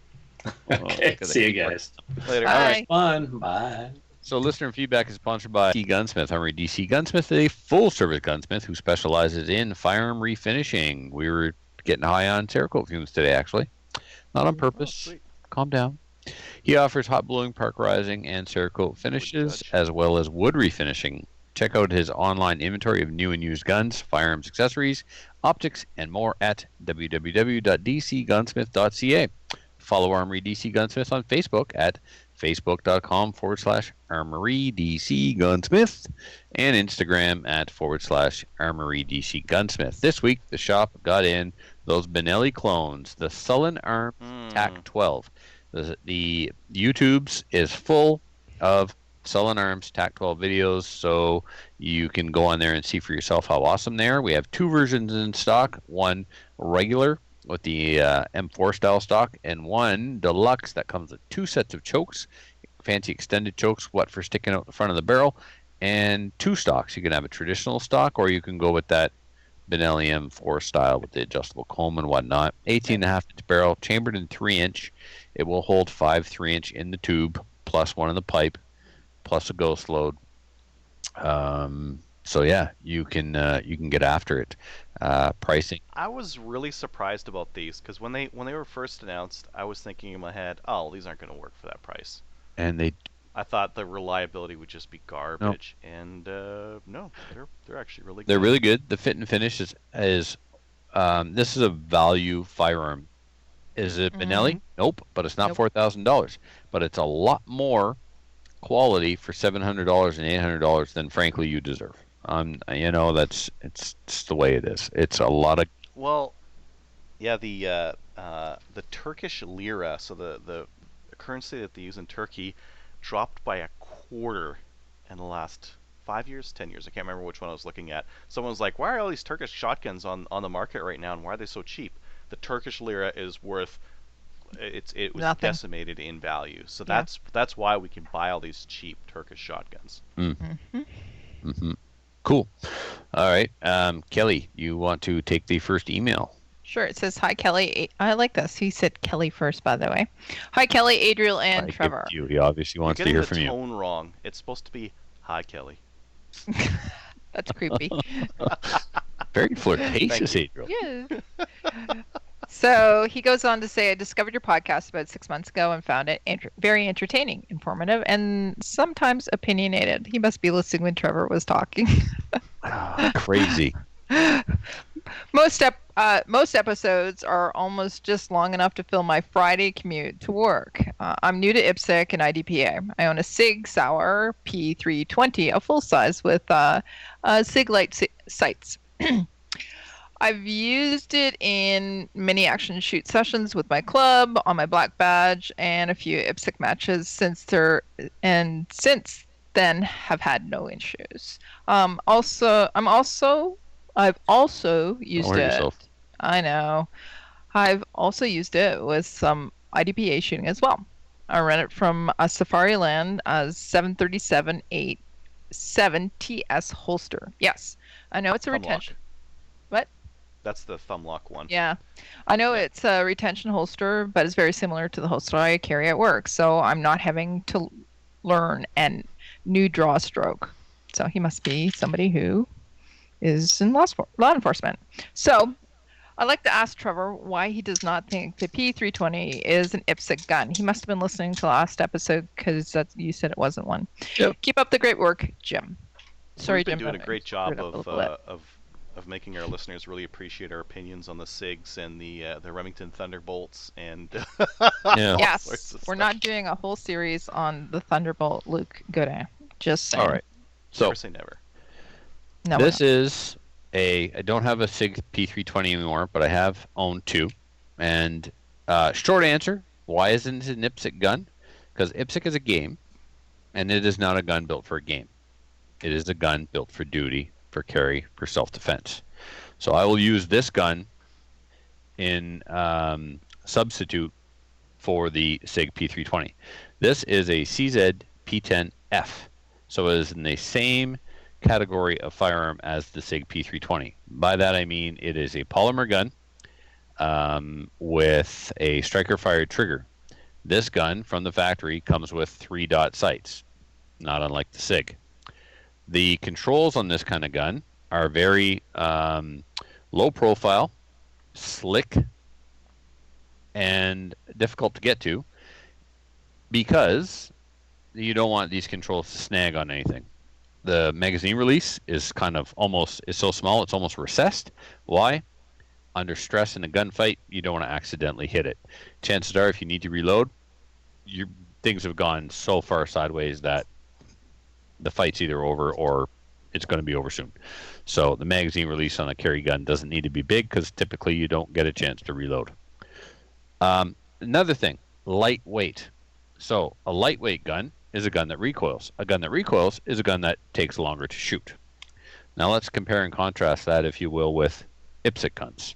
Okay. look at See you that. guys. Later. Bye. All right. Fun. Bye. So listener feedback is sponsored by DC Gunsmith. Armory DC Gunsmith is a full-service gunsmith who specializes in firearm refinishing. We were getting high on Cerakote fumes today, actually. Not on Oh, purpose. sweet. Calm down. He offers hot blowing, parkerizing, and Cerakote finishes, judge. as well as wood refinishing. Check out his online inventory of new and used guns, firearms, accessories, optics, and more at www.dcgunsmith.ca. Follow Armory DC Gunsmith on Facebook at facebook.com/Armory DC Gunsmith and Instagram at /Armory DC Gunsmith. This week, the shop got in those Benelli clones, the Sullen Arms TAC 12. The YouTube's is full of Sullen Arms TAC 12 videos, so you can go on there and see for yourself how awesome they are. We have two versions in stock, one regular with the M4 style stock, and one deluxe that comes with two sets of chokes, fancy extended chokes, what for sticking out the front of the barrel, and two stocks. You can have a traditional stock, or you can go with that Benelli M4 style with the adjustable comb and whatnot. 18.5-inch barrel, chambered in 3-inch. It will hold 5 3-inch in the tube, plus one in the pipe, plus a ghost load. So yeah, you can get after it. Pricing. I was really surprised about these because when they were first announced, I was thinking in my head, oh, these aren't going to work for that price. And they I thought the reliability would just be garbage, and no, they're actually really good. they're really good. The fit and finish is this is a value firearm. Is it Benelli? Nope, but it's not Nope. $4,000. But it's a lot more quality for $700 and $800 than frankly you deserve. It's the way it is. It's a lot of Well, yeah, the Turkish lira, so the currency that they use in Turkey, dropped by a quarter in the last 5 years, 10 years. I can't remember which one I was looking at. Someone was like, "Why are all these Turkish shotguns on the market right now, and why are they so cheap?" The Turkish lira is worth it was Nothing. decimated in value. So Yeah. that's why we can buy all these cheap Turkish shotguns. cool. All right, Kelly, you want to take the first email? Sure. It says, "Hi, Kelly." I like this. He said Kelly first, by the way. Hi, Kelly, Adriel, and I give Trevor. it to you. He obviously You're wants to getting hear the from you. tone wrong. It's supposed to be, "Hi, Kelly." That's creepy. Very flirtatious, Thank Adriel. Yes. So he goes on to say, "I discovered your podcast about 6 months ago and found it very entertaining, informative, and sometimes opinionated." He must be listening when Trevor was talking. Crazy. Most episodes are almost just long enough to fill my Friday commute to work. I'm new to IPSC and IDPA. I own a Sig Sauer P320, a full size with Sig light sights. I've used it in many action shoot sessions with my club, on my black badge, and a few IPSC matches since then have had no issues. I've also used Don't hurt it. yourself. I know. I've also used it with some IDPA shooting as well. I rent it from a Safariland 737-8 TS holster. Yes, I know it's a Thumb retention. lock. What? That's the thumb lock one. Yeah, I know it's a retention holster, but it's very similar to the holster I carry at work. So I'm not having to learn a new draw stroke. So he must be somebody who is in law enforcement. So I'd like to ask Trevor why he does not think the P320 is an IPSC gun. He must have been listening to the last episode because you said it wasn't one. Yep. Keep up the great work, Jim. Sorry, We've been Jim. doing a but I great job screwed up a little bit. of making our listeners really appreciate our opinions on the SIGs and the Remington Thunderbolts and Yeah. all sorts Yes, of we're stuff. not doing a whole series on the Thunderbolt Luke Gooday. Just saying. All right. So Never say never. No, we're this is I don't have a SIG P320 anymore, but I have owned two. And short answer, why isn't it an IPSC gun? Because IPSC is a game, and it is not a gun built for a game. It is a gun built for duty, for carry, for self-defense. So I will use this gun in substitute for the SIG P320. This is a CZ P10F. So it is in the same category of firearm as the SIG P320. By that I mean it is a polymer gun with a striker-fired trigger. This gun from the factory comes with 3-dot sights, not unlike the SIG. The controls on this kind of gun are very low profile, slick, and difficult to get to because you don't want these controls to snag on anything. The magazine release is is so small it's almost recessed. Why? Under stress in a gunfight, you don't want to accidentally hit it. Chances are, if you need to reload, things have gone so far sideways that the fight's either over or it's going to be over soon. So the magazine release on a carry gun doesn't need to be big because typically you don't get a chance to reload. Another thing, lightweight. So a lightweight gun is a gun that recoils. A gun that recoils is a gun that takes longer to shoot. Now let's compare and contrast that, if you will, with IPSC guns.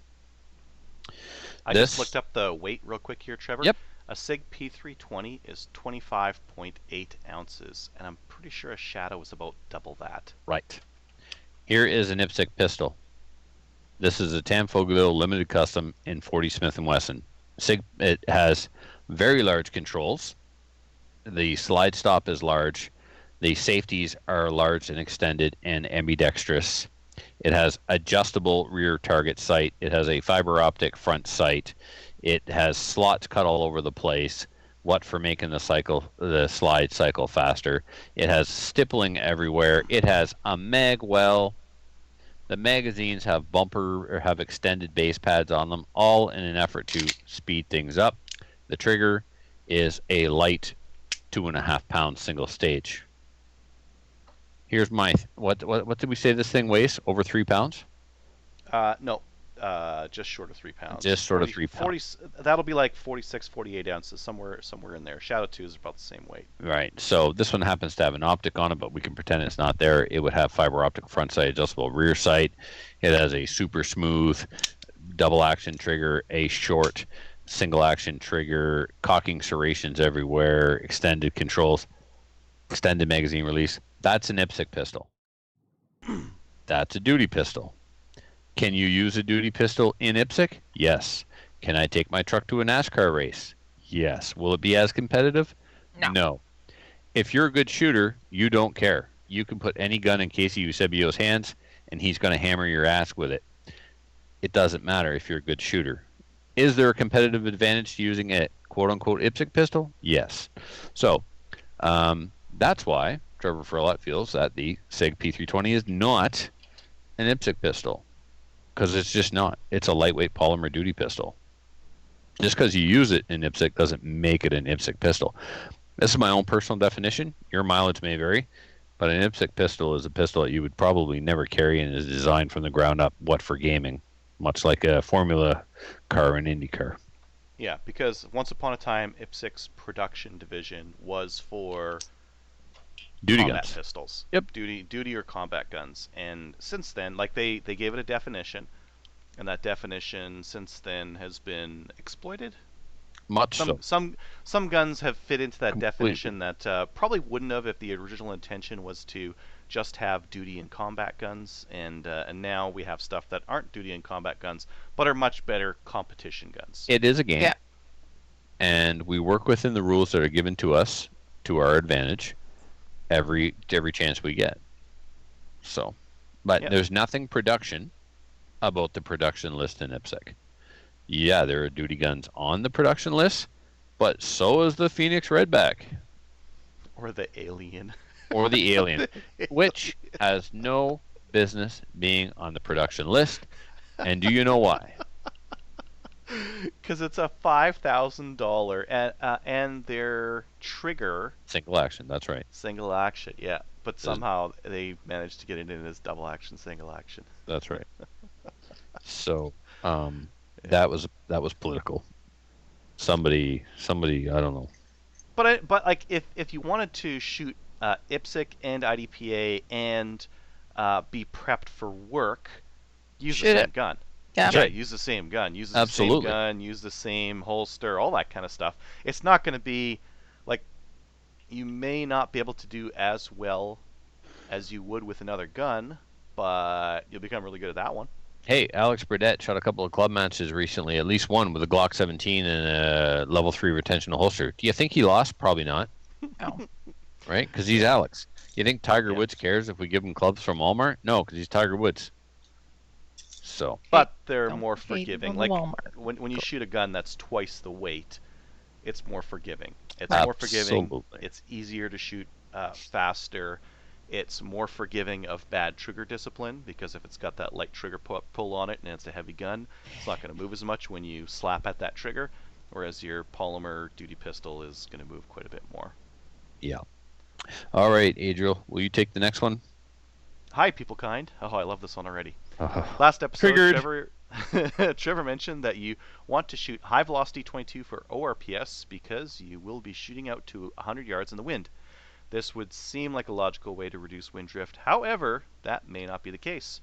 I just looked up the weight real quick here, Trevor. Yep. A SIG P320 is 25.8 ounces, and I'm pretty sure a Shadow is about double that. Right. Here is an IPSC pistol. This is a Tanfoglio limited custom in 40 Smith & Wesson. SIG, it has very large controls. The slide stop is large. The safeties are large and extended and ambidextrous. It has adjustable rear target sight. It has a fiber optic front sight. It has slots cut all over the place. What for making the slide cycle faster. It has stippling everywhere. It has a mag well. The magazines have have extended base pads on them, all in an effort to speed things up. The trigger is a light 2.5-pound single stage. Here's my what did we say this thing weighs? Over 3 pounds? No, just short of 3 pounds. Just sort of 3 pounds. That'll be like 46, 48 ounces, somewhere in there. Shadow 2 is about the same weight. Right. So this one happens to have an optic on it, but we can pretend it's not there. It would have fiber optic front sight, adjustable rear sight. It has a super smooth double action trigger, a short single action trigger, cocking serrations everywhere, extended controls, extended magazine release. That's an IPSC pistol. That's a duty pistol. Can you use a duty pistol in IPSC? Yes. Can I take my truck to a NASCAR race? Yes. Will it be as competitive? No. If you're a good shooter, you don't care. You can put any gun in Casey Eusebio's hands, and he's going to hammer your ass with it. It doesn't matter if you're a good shooter. Is there a competitive advantage to using a quote-unquote IPSC pistol? Yes. So that's why Trevor Furlott feels that the SIG P320 is not an IPSC pistol, because it's just not. It's a lightweight polymer duty pistol. Just because you use it in IPSC doesn't make it an IPSC pistol. This is my own personal definition. Your mileage may vary, but an IPSC pistol is a pistol that you would probably never carry and is designed from the ground up, for gaming, much like a Formula car or an Indy car. Yeah, because once upon a time, IPSC's production division was for duty combat guns. pistols. Yep. Duty or combat guns. And since then, like they gave it a definition, and that definition since then has been exploited. Much so. Some guns have fit into that Completely. definition that probably wouldn't have if the original intention was to just have duty and combat guns, and now we have stuff that aren't duty and combat guns, but are much better competition guns. It is a game. Yeah. And we work within the rules that are given to us to our advantage every chance we get. So, but Yep. there's nothing production about the production list in IPSC. Yeah, there are duty guns on the production list, but so is the Phoenix Redback Or the Alien. or the Alien, which has no business being on the production list. And do you know why? Because it's a $5,000 and their trigger Single action, that's right. single action, yeah. But somehow they managed to get it in as double action, single action. That's right. So, that was political. Somebody, I don't know. But like if you wanted to shoot IPSC and IDPA and be prepped for work, use the Shoot same it. gun. Yeah. Right. Use the same gun. Use the Absolutely. same gun. Use the same holster. All that kind of stuff. It's not going to be like you may not be able to do as well as you would with another gun, but you'll become really good at that one. Hey, Alex Burdett shot a couple of club matches recently, at least one with a Glock 17 and a level 3 retention holster. Do you think he lost? Probably not. No. Right? Because he's Alex. You think Tiger Yeah. Woods cares if we give him clubs from Walmart? No, because he's Tiger Woods. So, But they're Don't more hate forgiving. on Like Walmart. when you shoot a gun that's twice the weight, it's more forgiving. It's more forgiving. absolutely. It's easier to shoot faster. It's more forgiving of bad trigger discipline because if it's got that light trigger pull on it and it's a heavy gun, it's not going to move as much when you slap at that trigger, whereas your polymer duty pistol is going to move quite a bit more. Yeah. All right, Adriel, will you take the next one? Hi, people kind. Oh, I love this one already. Uh, Last episode, Triggered. Trevor mentioned that you want to shoot high velocity 22 for ORPS because you will be shooting out to 100 yards in the wind. This would seem like a logical way to reduce wind drift. However, that may not be the case.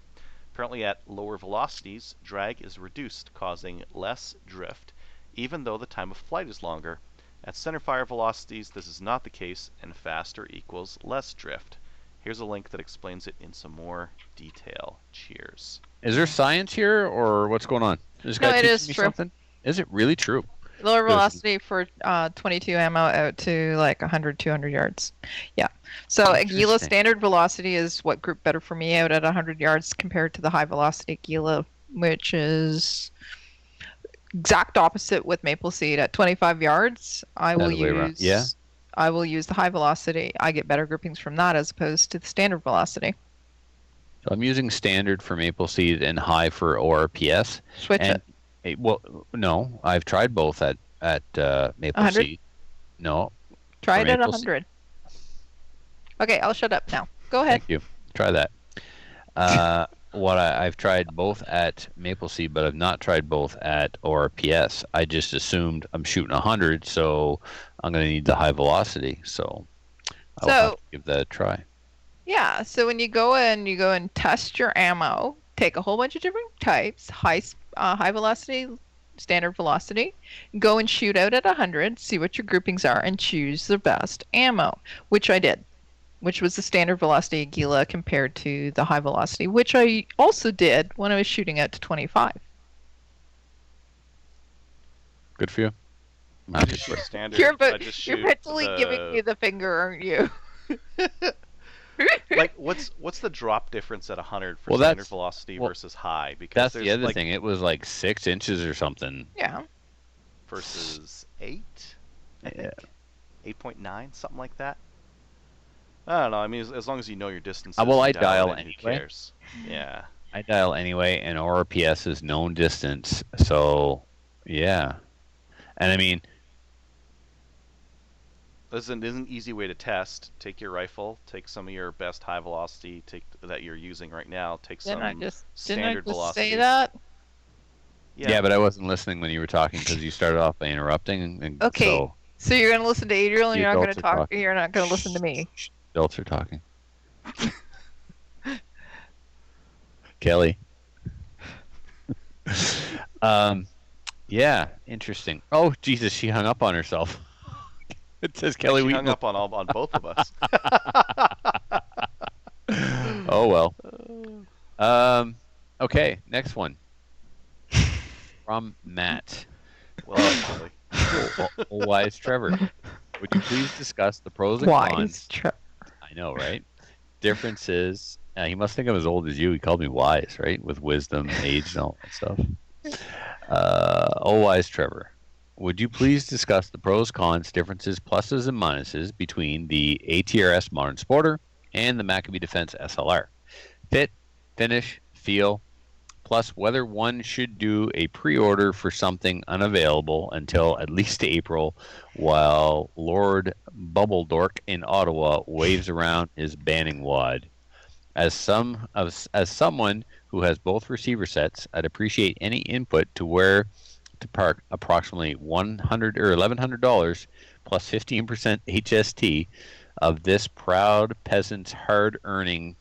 Apparently at lower velocities, drag is reduced, causing less drift, even though the time of flight is longer. At centerfire velocities, this is not the case, and faster equals less drift. Here's a link that explains it in some more detail. Cheers. Is there science here, or what's going on? This No, guy it teaching is me true. something? Is it really true? Lower There's- velocity for 22 ammo out to like 100, 200 yards. Yeah. So Aguila Interesting. standard velocity is what grouped better for me out at 100 yards compared to the high velocity Aguila, which is exact opposite with Maple Seed. At 25 yards, I will Other way around. use Yeah. I will use the high velocity. I get better groupings from that as opposed to the standard velocity. So I'm using standard for Maple Seed and high for ORPS. Switch And it. well, no, I've tried both at Maple 100? Seed. No, Try for it at Maple Seed. 100. Okay, I'll shut up now. Go ahead. Thank you. Try that. I've tried both at Maple Seed, but I've not tried both at ORPS. I just assumed I'm shooting 100, so I'm going to need the high velocity. So I'll have So- to give that a try. Yeah, so when you go and test your ammo, take a whole bunch of different types, high velocity, standard velocity, go and shoot out at 100, see what your groupings are, and choose the best ammo, which I did, which was the standard velocity Aguila compared to the high velocity, which I also did when I was shooting out to 25. Good for you. I just shoot standard. You're, I just you're shoot mentally the- giving me the finger, aren't you? like what's the drop difference at 100 for Well, standard that's- velocity well, versus high? Because That's there's the other like thing. It was like 6 inches or something. Yeah. versus 8, I Yeah. think 8.9, something like that. I don't know. I mean, as long as you know your distance. Well, I dial Who anyway. cares? Yeah. I dial anyway, and ORPS is known distance. So, yeah. And I mean, This is an easy way to test. Take your rifle, take some of your best high velocity, that you're using right now. Take some Didn't I just standard velocity. say that? yeah, but I wasn't listening when you were talking because you started off by interrupting. And Okay. So So you're gonna listen to Adriel, and The you're not gonna adults are talk. talking. You're not gonna listen to me. adults are talking. Kelly. Yeah, interesting. Oh, Jesus, she hung up on herself. It says Kelly She Wheaton. hung up on both of us. Oh well. Okay, next one. From Matt. Well, actually. Wise Trevor. Would you please discuss the pros and cons? Wise. I know, right? Differences. He must think I'm as old as you. He called me wise, right? With wisdom, age, and all that stuff. Wise Trevor. Would you please discuss the pros, cons, differences, pluses, and minuses between the ATRS Modern Sporter and the Maccabee Defense SLR? Fit, finish, feel, plus whether one should do a pre-order for something unavailable until at least April while Lord Bubbledork in Ottawa waves around his banning wad. As someone who has both receiver sets, I'd appreciate any input to where to park approximately $100 or $1,100 plus 15% HST of this proud peasant's hard-earning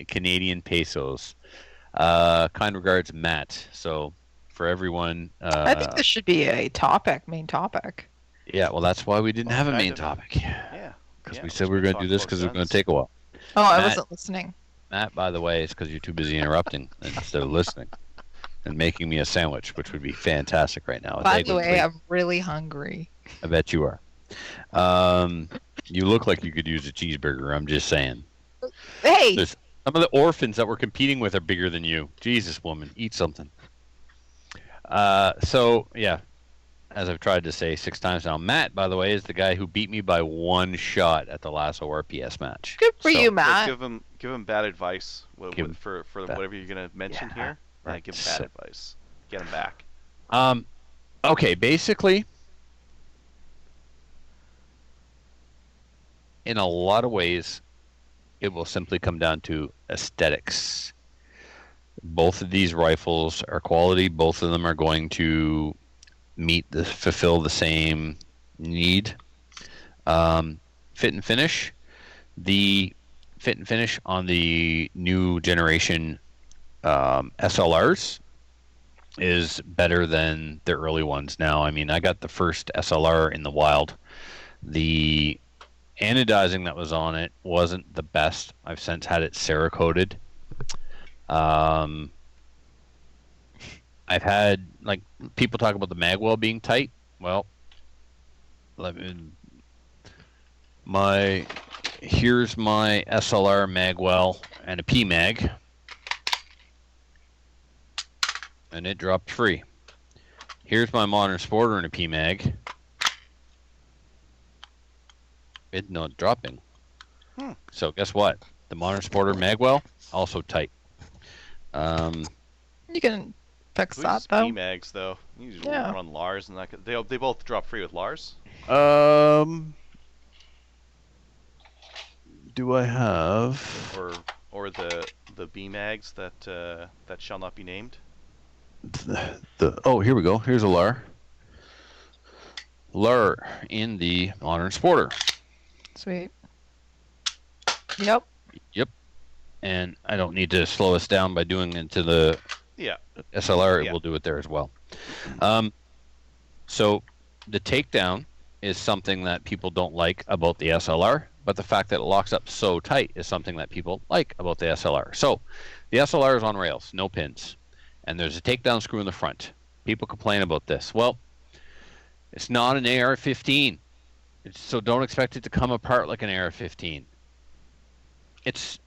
Canadian pesos. Kind regards, Matt. So for everyone, I think this should be a main topic. yeah. Well, that's why we didn't have a Kind main of. topic Yeah. because Yeah, we let's said we were going to talk do this about because it was going guns. to take a while. Oh, I Matt- wasn't listening. Matt, by the way, it's because you're too busy interrupting instead of listening and making me a sandwich, which would be fantastic right now. By the way, I'm really hungry. I bet you are. You look like you could use a cheeseburger. I'm just saying. Hey, There's some of the orphans that we're competing with are bigger than you. Jesus, woman, eat something. So yeah, as I've tried to say 6 times now, Matt, by the way, is the guy who beat me by 1 shot at the last ORPS match. good for So- you, Well, Matt. give him bad advice Give him for bad- whatever you're gonna mention Yeah, here. right. Give him bad So- advice. Get him back. Okay, basically, in a lot of ways, it will simply come down to aesthetics. Both of these rifles are quality. Both of them are going to fulfill the same need. Fit and finish. The fit and finish on the new generation SLRs is better than the early ones. Now, I mean, I got the first SLR in the wild. The anodizing that was on it wasn't the best. I've since had it Cerakoted. I've had, like, people talk about the magwell being tight. Well, here's my SLR magwell and a PMag, and it dropped free. Here's my Modern Sporter and a PMag. It's not dropping. So guess what? The Modern Sporter magwell also tight. You can fix Who that uses though. PMags though? You usually Yeah. run Lars and that. They both drop free with Lars. Do I have Or the BMags that shall not be named. oh, here we go. Here's a LAR in the Modern Sporter. Sweet. Yep. And I don't need to slow us down by doing it to the Yeah. SLR. Yeah. It will do it there as well. So the takedown is something that people don't like about the SLR, but the fact that it locks up so tight is something that people like about the SLR. So the SLR is on rails, no pins, and there's a takedown screw in the front. People complain about this. Well, it's not an AR-15, so don't expect it to come apart like an AR-15. It's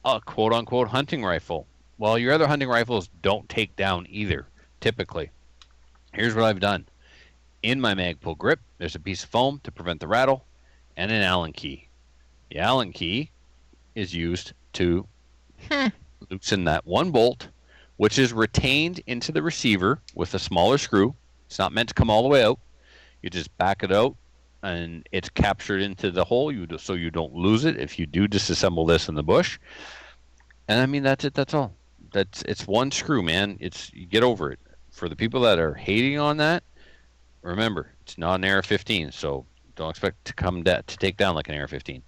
a quote-unquote hunting rifle. Well, your other hunting rifles don't take down either, typically. Here's what I've done. In my Magpul grip, there's a piece of foam to prevent the rattle and an Allen key. The Allen key is used to loosen that one bolt, which is retained into the receiver with a smaller screw. It's not meant to come all the way out. You just back it out, and it's captured into the hole so you don't lose it if you do disassemble this in the bush. And I mean, that's it. That's all. It's one screw, man. You get over it. For the people that are hating on that, remember, it's not an AR-15, so don't expect to take down like an AR-15.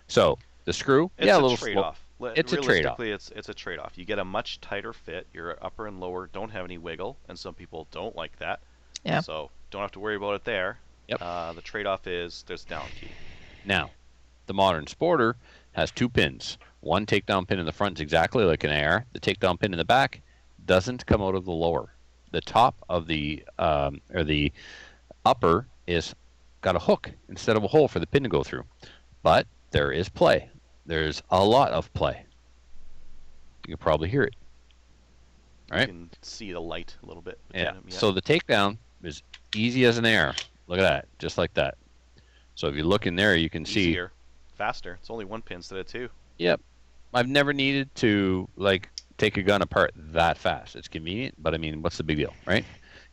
So the screw, It's a a little trade-off. It's a trade-off. Realistically, it's a trade-off. You get a much tighter fit. Your upper and lower don't have any wiggle, and some people don't like that. Yeah. So don't have to worry about it there. Yep. The trade-off is there's down key. Now, the Modern Sporter has 2 pins. One takedown pin in the front is exactly like an AR. The takedown pin in the back doesn't come out of the lower. The top of the upper is got a hook instead of a hole for the pin to go through. But there is play. There's a lot of play. You can probably hear it. Right? You can see the light a little bit. Yeah. between them, So the takedown is easy as an AR. Look at that. Just like that. So if you look in there, you can see. Easier, faster. It's only 1 pin instead of 2. Yep. I've never needed to take a gun apart that fast. It's convenient, but I mean, what's the big deal, right?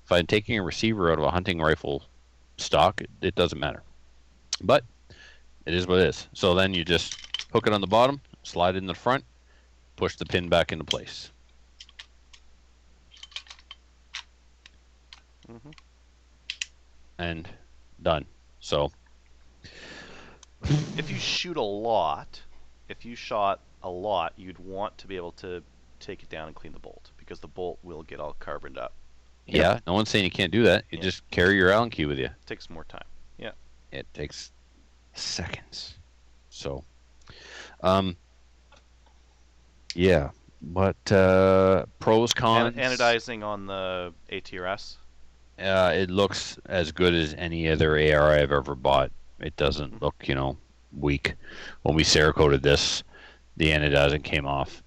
If I'm taking a receiver out of a hunting rifle stock, it doesn't matter. But it is what it is. So then you just hook it on the bottom, slide it in the front, push the pin back into place. Mhm. And done. So If you shoot a lot, if you shot a lot, you'd want to be able to take it down and clean the bolt because the bolt will get all carboned up. yeah, no one's saying you can't do that. You Yeah. just carry your Allen key with you. It takes more time. It takes seconds. So, Yeah. But pros, cons. Anodizing on the ATRS. It looks as good as any other AR I've ever bought. It doesn't look, weak. When we Cerakoted this, the anodizing came off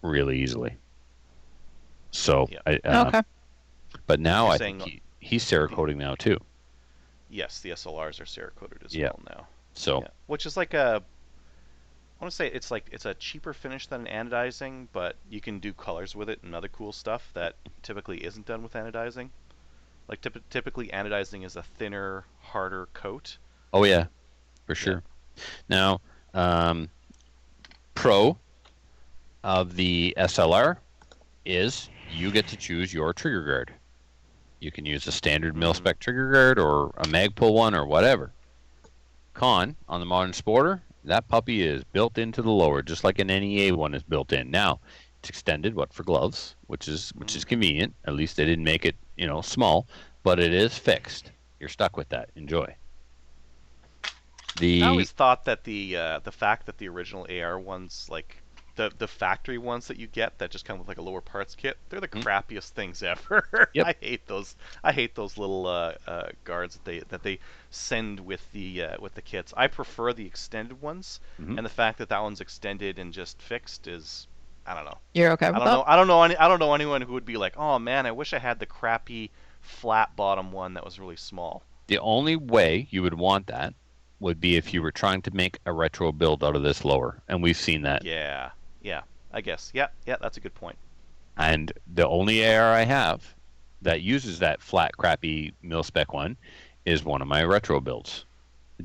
really easily. So, Yeah. Okay. But now You're I saying think he's Cerakoting now too. Yes, the SLRs are Cerakoted as Yeah. well now. So Yeah. Which is like I want to say it's a cheaper finish than anodizing, but you can do colors with it and other cool stuff that typically isn't done with anodizing. Like typically anodizing is a thinner, harder coat. oh yeah, for sure. Now, pro of the SLR is you get to choose your trigger guard. You can use a standard mil-spec trigger guard or a Magpul one or whatever. Con, on the Modern Sporter, that puppy is built into the lower, just like an NEA one is built in. Now, it's extended, for gloves, which is convenient. At least they didn't make it, small, but it is fixed. You're stuck with that. Enjoy. I always thought that the fact that the original AR ones, like the factory ones that you get that just come with like a lower parts kit, they're the crappiest things ever. Yep. I hate those. I hate those little guards that they send with the kits. I prefer the extended ones, and the fact that one's extended and just fixed is, I don't know. You're okay with I don't that? know. I don't know anyone who would be like, oh man, I wish I had the crappy flat bottom one that was really small. The only way you would want that would be if you were trying to make a retro build out of this lower, and we've seen that. Yeah, I guess. Yeah, that's a good point. And the only AR I have that uses that flat, crappy mil-spec one is one of my retro builds,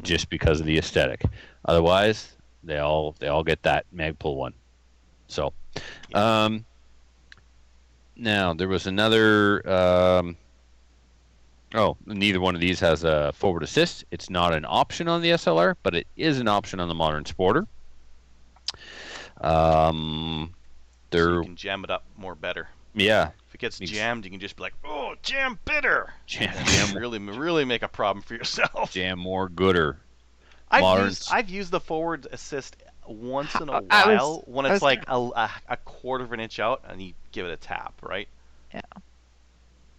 just because of the aesthetic. Otherwise, they all get that Magpul one. So, now there was another. Neither one of these has a forward assist. It's not an option on the SLR, but it is an option on the Modern Sporter. So you can jam it up more better. Yeah. If it gets jammed, you can just be like, "Oh, jam bitter." Jam really make a problem for yourself. Jam more gooder. I've used the forward assist once in a while when it's like a quarter of an inch out, and you give it a tap, right? Yeah.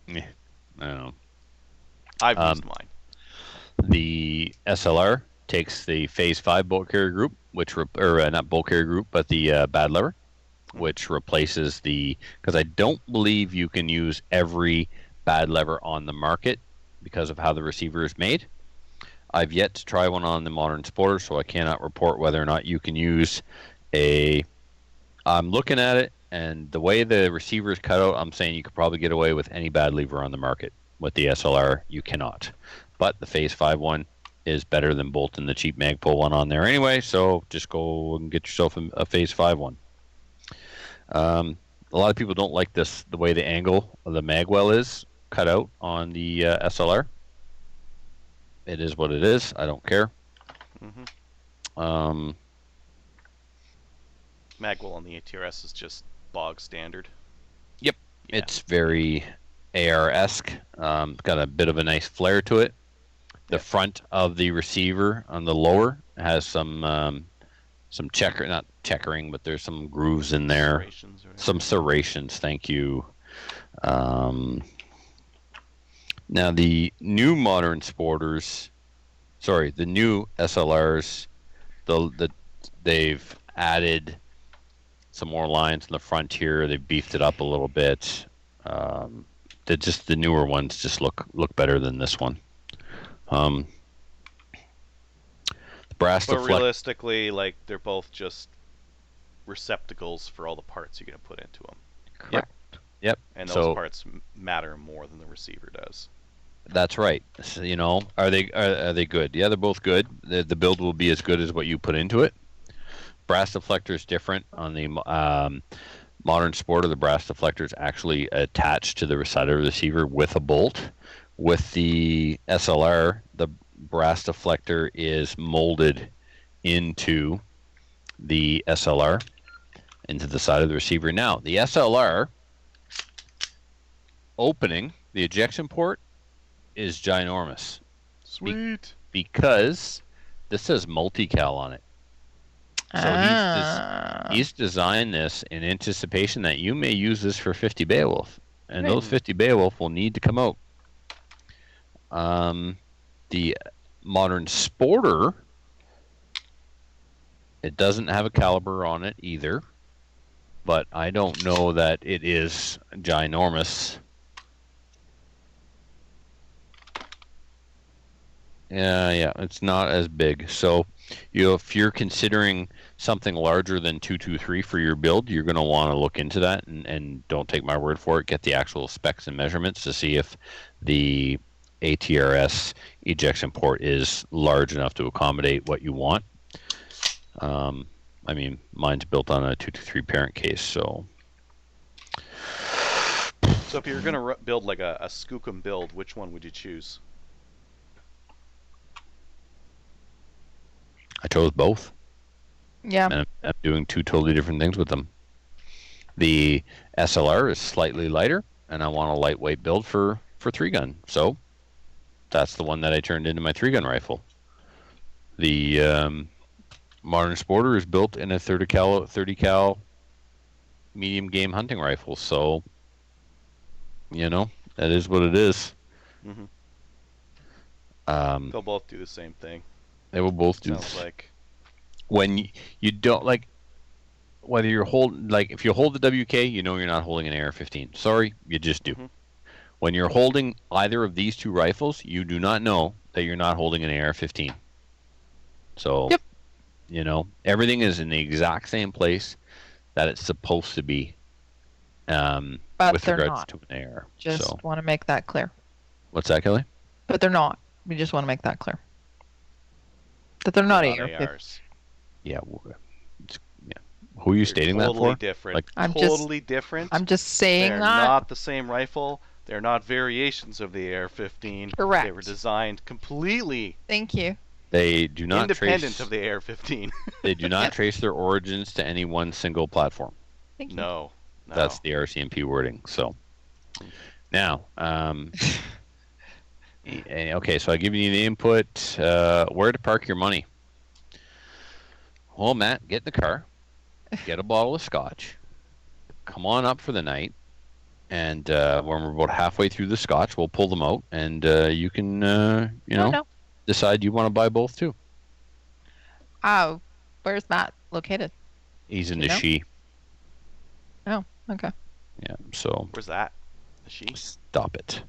Yeah. I don't know. I've used mine. The SLR takes the Phase 5 bolt carrier group, not bolt carrier group, but the bad lever, which replaces because I don't believe you can use every bad lever on the market because of how the receiver is made. I've yet to try one on the Modern Sporter, so I cannot report whether or not you can use I'm looking at it, and the way the receiver is cut out, I'm saying you could probably get away with any bad lever on the market. With the SLR, you cannot. But the Phase 5 one is better than bolting the cheap Magpul one on there anyway, so just go and get yourself a Phase 5 one. A lot of people don't like the way the angle of the magwell is cut out on the SLR. It is what it is. I don't care. Magwell on the ATRS is just bog standard. Yep. Yeah. It's very AR-esque. Got a bit of a nice flare to it. The front of the receiver on the lower has some not checkering, but there's some grooves in there. Some serrations, thank you. Now the new Modern Sporters, the new SLRs, they've added some more lines in the front here. They've beefed it up a little bit. The newer ones just look better than this one. The brass but realistically, like, they're both just receptacles for all the parts you're going to put into them. Correct. Yep. And those parts matter more than the receiver does. That's right. So, are they good? Yeah, they're both good. The build will be as good as what you put into it. Brass deflector is different on the Modern Sporter. The brass deflector is actually attached to the side of the receiver with a bolt. With the SLR, the brass deflector is molded into the SLR, into the side of the receiver. Now, the SLR opening, the ejection port, is ginormous. Sweet. Because this says multi-cal on it. So Ah. he's designed this in anticipation that you may use this for 50 Beowulf, and Right. those 50 Beowulf will need to come out. The Modern Sporter, it doesn't have a caliber on it either, but I don't know that it is ginormous. Yeah, it's not as big. So, if you're considering something larger than 223 for your build, you're going to want to look into that, and don't take my word for it. Get the actual specs and measurements to see if the ATRS ejection port is large enough to accommodate what you want. I mean, mine's built on a 223 parent case, so. So if you're going to build like a Skookum build, which one would you choose? I chose both. Yeah. And I'm doing two totally different things with them. The SLR is slightly lighter, and I want a lightweight build for 3-gun. So that's the one that I turned into my 3-gun rifle. The Modern Sporter is built in a 30 cal medium game hunting rifle. So, that is what it is. Mm-hmm. They'll They'll both do the same thing. They will both do. Sounds like. When you don't like, whether you're if you hold the WK, you're not holding an AR-15. Sorry, you just do. Mhm. When you're holding either of these two rifles, you do not know that you're not holding an AR-15. So, Yep. Everything is in the exact same place that it's supposed to be. But with they're regards not. to an AR. Just So, want to make that clear. what's that, Kelly? But they're not. We just want to make that clear. That they're not Not AR-15. ARs. Yeah. Who are you They're stating that totally for? different. Like- I'm just- totally different. I'm just saying They're that. not the same rifle. They're not variations of the AR-15. Correct. They were designed completely Thank you. They do not independent trace. of the AR-15. They do not trace their origins to any one single platform. Thank you. No. That's the RCMP wording. So now, okay, so I give you the input. Where to park your money? Well, Matt, get in the car, get a bottle of scotch, come on up for the night, and when we're about halfway through the scotch, we'll pull them out, and you can, No. decide you want to buy both too. Oh, where's Matt located? He's in You the know? She. Oh, okay. Yeah, so Where's that? The She? stop it.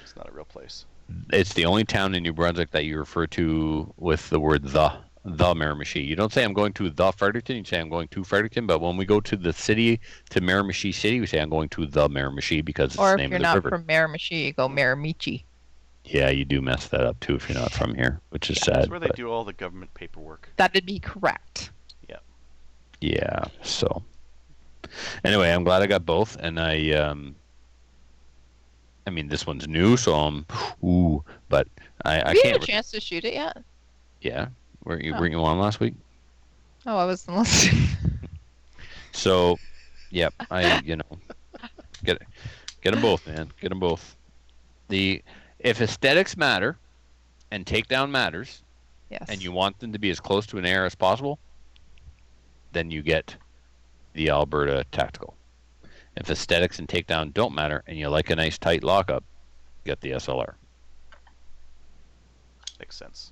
It's not a real place. It's the only town in New Brunswick that you refer to with the word the Miramichi. You don't say I'm going to the Fredericton, you say I'm going to Fredericton, but when we go to the city, to Miramichi City, we say I'm going to the Miramichi because it's Or the if name you're of the not river. from Miramichi, you go Miramichi. Yeah, you do mess that up too if you're not from here, which is That's sad. where they but do all the government paperwork. That'd be correct. yeah, so anyway, I'm glad I got both, and I mean this one's new, so but I Have you had can't. a chance to shoot it yet? Yeah, were you Oh. bringing one last week? Oh, I wasn't listening. So, yep, get them both, man. Get them both. If aesthetics matter, and takedown matters, Yes. and you want them to be as close to an AR as possible, then you get the Alberta Tactical. If aesthetics and takedown don't matter, and you like a nice tight lockup, get the SLR. Makes sense.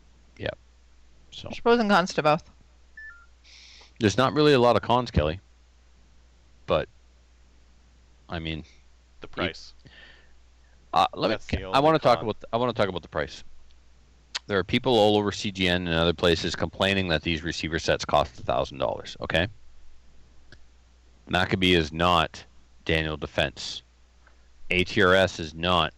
So There's pros and cons to both. there's not really a lot of cons, Kelly. But I mean, The price. Let That's me. the I want only to talk con. about. I want to talk about the price. There are people all over CGN and other places complaining that these receiver sets cost $1,000. Okay. Maccabee is not Daniel Defense. ATRS is not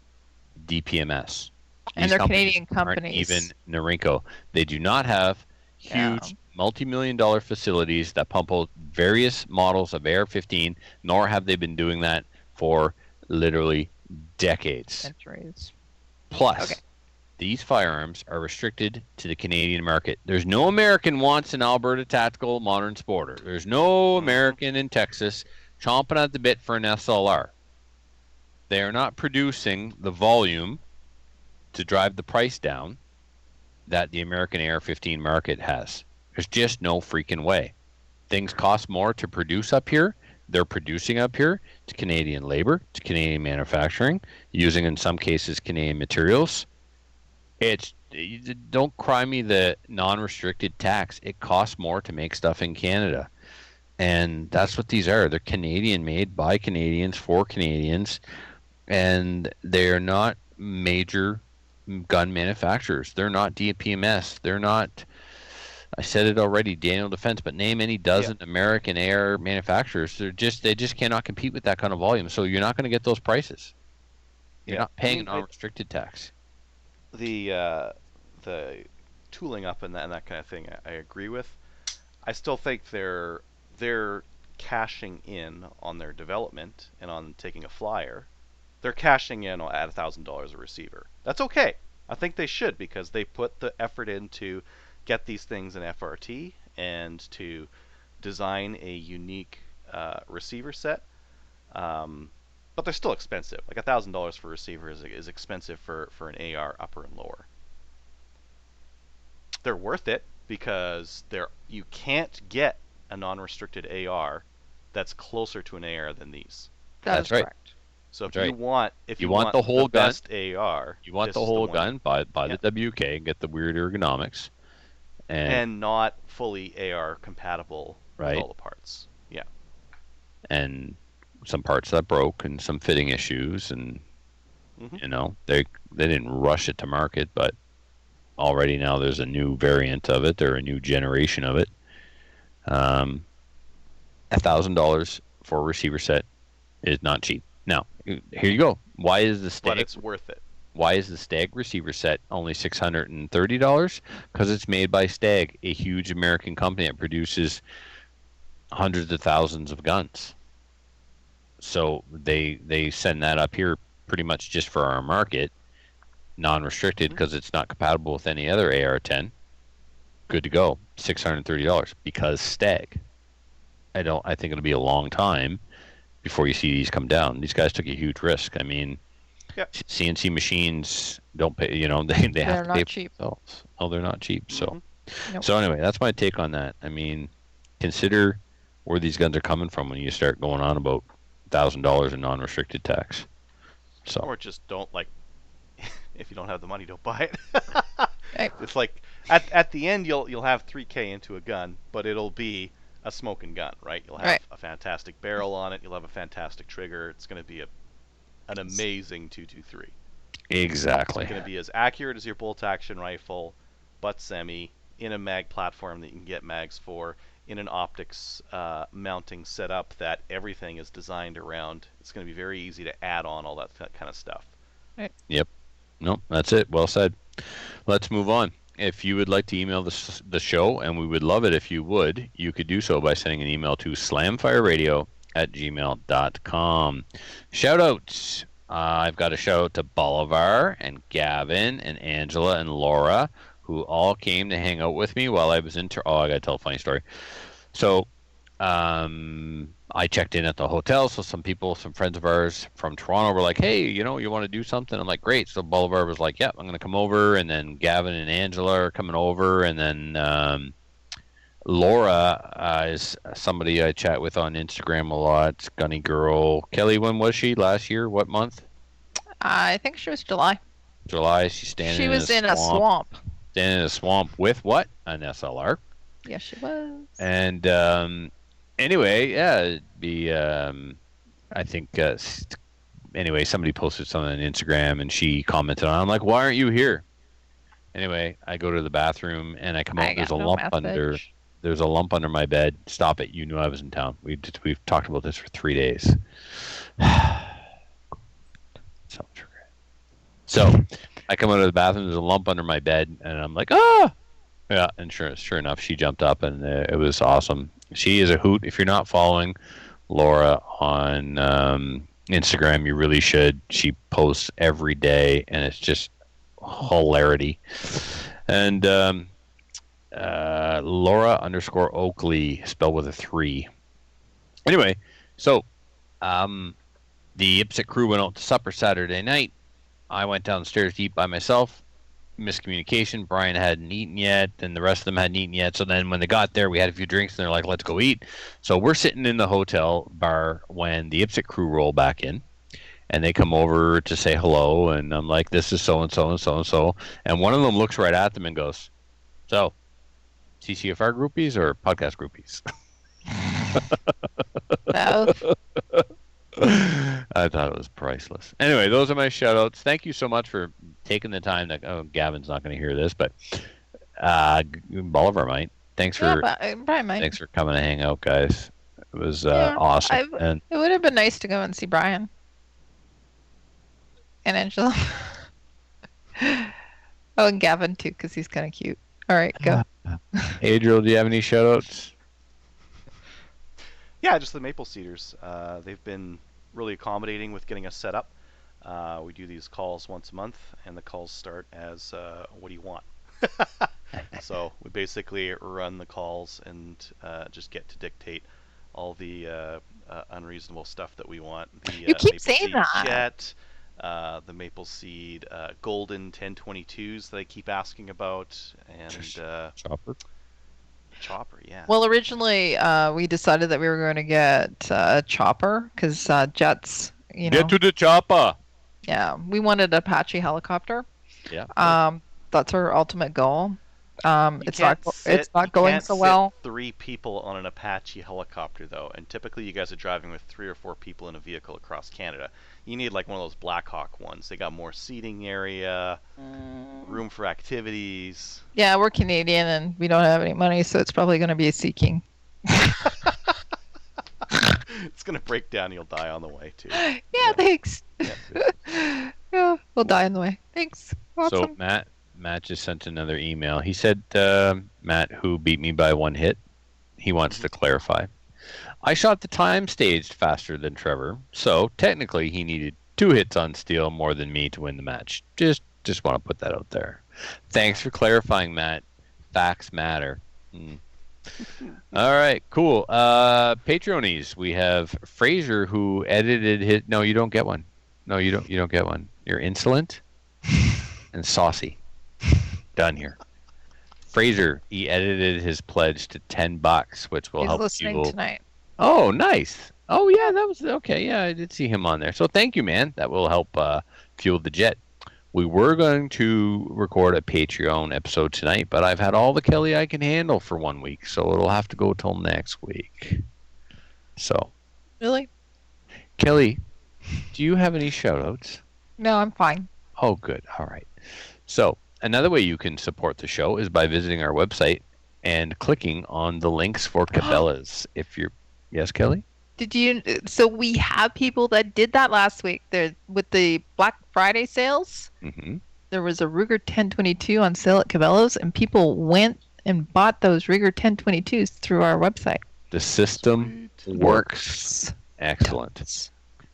DPMS. And These they're companies Canadian aren't companies. even Norinco. They do not have huge Yeah. multi-million-dollar facilities that pump out various models of AR-15, nor have they been doing that for literally decades. Centuries. Plus, Okay. these firearms are restricted to the Canadian market. There's no American wants an Alberta Tactical Modern Sporter. There's no American in Texas chomping at the bit for an SLR. They are not producing the volume to drive the price down that the American AR-15 market has. There's just no freaking way. things cost more to produce up here. They're producing up here. It's Canadian labor, it's Canadian manufacturing, using in some cases Canadian materials. Don't cry me the non-restricted tax. It costs more to make stuff in Canada. And that's what these are. They're Canadian made by Canadians for Canadians, and they're not major gun manufacturers. They're not DPMS. They're not, I said it already, Daniel Defense, but name any dozen American AR manufacturers. They just cannot compete with that kind of volume. So you're not going to get those prices. You're not paying a non-restricted tax. The tooling up and that kind of thing, I agree with. I still think they're cashing in on their development and on taking a flyer. They're cashing in at $1,000 a receiver. That's okay. I think they should, because they put the effort in to get these things in FRT and to design a unique receiver set. But they're still expensive. Like $1,000 for a receiver is expensive for an AR upper and lower. They're worth it because you can't get a non-restricted AR that's closer to an AR than these. That's right. Correct. So if you want the whole gun, best AR, you want the whole gun, buy the WK and get the weird ergonomics, and not fully AR compatible with all the parts. Yeah. And some parts that broke and some fitting issues, and they didn't rush it to market, but already now there's a new variant of it or a new generation of it. $1,000 for a receiver set is not cheap. Now, here you go. Why is the Stag? But it's worth it. Why is the Stag receiver set only $630? Because it's made by Stag, a huge American company that produces hundreds of thousands of guns. So they send that up here pretty much just for our market, non-restricted, because it's not compatible with any other AR-10. Good to go. $630 because Stag. I think it'll be a long time before you see these come down. These guys took a huge risk. I mean, CNC machines don't pay. They have to pay for themselves. Oh, they're not cheap. So, So anyway, that's my take on that. I mean, consider where these guns are coming from when you start going on about $1,000 in non-restricted tax. So, or just don't if you don't have the money, don't buy it. It's like at the end you'll have $3,000 into a gun, but it'll be a smoking gun, right? You'll have a fantastic barrel on it. You'll have a fantastic trigger. It's going to be an amazing 223. Exactly. It's going to be as accurate as your bolt action rifle, but semi, in a mag platform that you can get mags for, in an optics mounting setup that everything is designed around. It's going to be very easy to add on all that kind of stuff. Right. Yep. Nope, that's it. Well said. Let's move on. If you would like to email the show, and we would love it if you would, you could do so by sending an email to slamfireradio@gmail.com. Shout-outs. I've got a shout-out to Bolivar and Gavin and Angela and Laura, who all came to hang out with me while I was in I got to tell a funny story. So I checked in at the hotel, so some friends of ours from Toronto were like, hey, you want to do something? I'm like, great. So Bolivar was like, yeah, I'm going to come over, and then Gavin and Angela are coming over, and then Laura is somebody I chat with on Instagram a lot, Gunny Girl. Kelly, when was she? Last year? What month? I think she was July. She's standing She was in a swamp. Standing in a swamp with what? An SLR. Yes, she was. And anyway, yeah, it'd be, I think, anyway, somebody posted something on Instagram and she commented on it. I'm like, why aren't you here? Anyway, I go to the bathroom and I come out. There's a lump under my bed. Stop it. You knew I was in town. We've talked about this for 3 days. So much regret. So I come out of the bathroom. There's a lump under my bed and I'm like, ah! Yeah, and sure enough, she jumped up and it was awesome. She is a hoot. If you're not following Laura on Instagram, you really should. She posts every day, and it's just hilarity. And Laura_Oakley, spelled with a 3. Anyway, so the Ipsit crew went out to supper Saturday night. I went downstairs to eat by myself. miscommunication. Brian hadn't eaten yet, and the rest of them hadn't eaten yet. So then when they got there, we had a few drinks, and they're like, let's go eat. So we're sitting in the hotel bar when the IPSC crew roll back in, and they come over to say hello, and I'm like, this is so-and-so and so-and-so. And one of them looks right at them and goes, so, CCFR groupies or podcast groupies? Both. I thought it was priceless. Anyway, those are my shout-outs. Thank you so much for taking the time. Gavin's not going to hear this, but Bolivar might. Thanks for Brian might. thanks for coming to hang out, guys. It was awesome. And It would have been nice to go and see Brian and Angela. Oh, and Gavin too, because he's kind of cute. All right, go. Adriel, do you have any shout-outs? Yeah, just the Maple Cedars. They've been really accommodating with getting us set up. We do these calls once a month, and the calls start as, what do you want? So we basically run the calls and just get to dictate all the unreasonable stuff that we want. You keep saying that. Jet, the Maple Seed Golden 1022s that I keep asking about, and Chopper, yeah. Well, originally we decided that we were going to get a chopper because jets, Get to the chopper. Yeah, we wanted an Apache helicopter. Yeah. That's our ultimate goal. It's not You going can't so sit well. 3 people on an Apache helicopter, though, and typically you guys are driving with 3 or 4 people in a vehicle across Canada. You need like one of those Black Hawk ones. They got more seating area, room for activities. Yeah, we're Canadian and we don't have any money, so it's probably going to be a Sea King. It's gonna break down. You'll die on the way too. Yeah, thanks. Yeah. Yeah, we'll die on the way. Thanks. Awesome. So Matt just sent another email. He said, Matt, who beat me by 1 hit, he wants to clarify. I shot the time staged faster than Trevor, so technically he needed 2 hits on steel more than me to win the match. Just want to put that out there. Thanks for clarifying, Matt. Facts matter. All right, cool. Patreonies. We have Fraser who edited his. No, you don't get one. No, you don't get one. You're insolent and saucy. Done here. Fraser, he edited his pledge to $10, which will He's help listening fuel. tonight. Oh, nice. Oh, yeah, that was okay. Yeah, I did see him on there. So thank you, man. That will help fuel the jet. We were going to record a Patreon episode tonight, but I've had all the Kelly I can handle for 1 week, so it'll have to go till next week. So, Really? Kelly, do you have any shout-outs? No, I'm fine. Oh, good. All right. So, another way you can support the show is by visiting our website and clicking on the links for Cabela's. Yes, Kelly? So we have people that did that last week. There with the Black Friday sales. Mm-hmm. There was a Ruger 1022 on sale at Cabela's, and people went and bought those Ruger 1022s through our website. The system works. Excellent.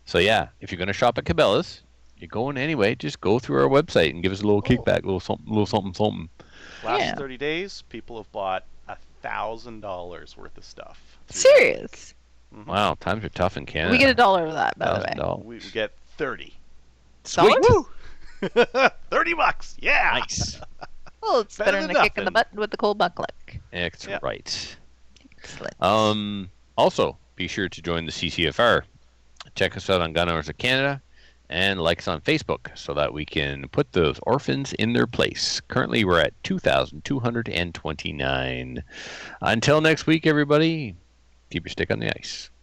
So yeah, if you're going to shop at Cabela's, you're going anyway, just go through our website and give us a little kickback, a little something. Last 30 days, people have bought $1,000 worth of stuff. Serious? Mm-hmm. Wow, times are tough in Canada. We get $1 of that, by the way. We get 30. Sweet. Woo! $30, yeah. Nice. Well, it's Better better than than a kick in the nothing. butt with the cold butt click. That's Yeah. right. Excellent. Also, be sure to join the CCFR. Check us out on Gun Owners of Canada and like us on Facebook so that we can put those orphans in their place. Currently, we're at 2,229. Until next week, everybody, keep your stick on the ice.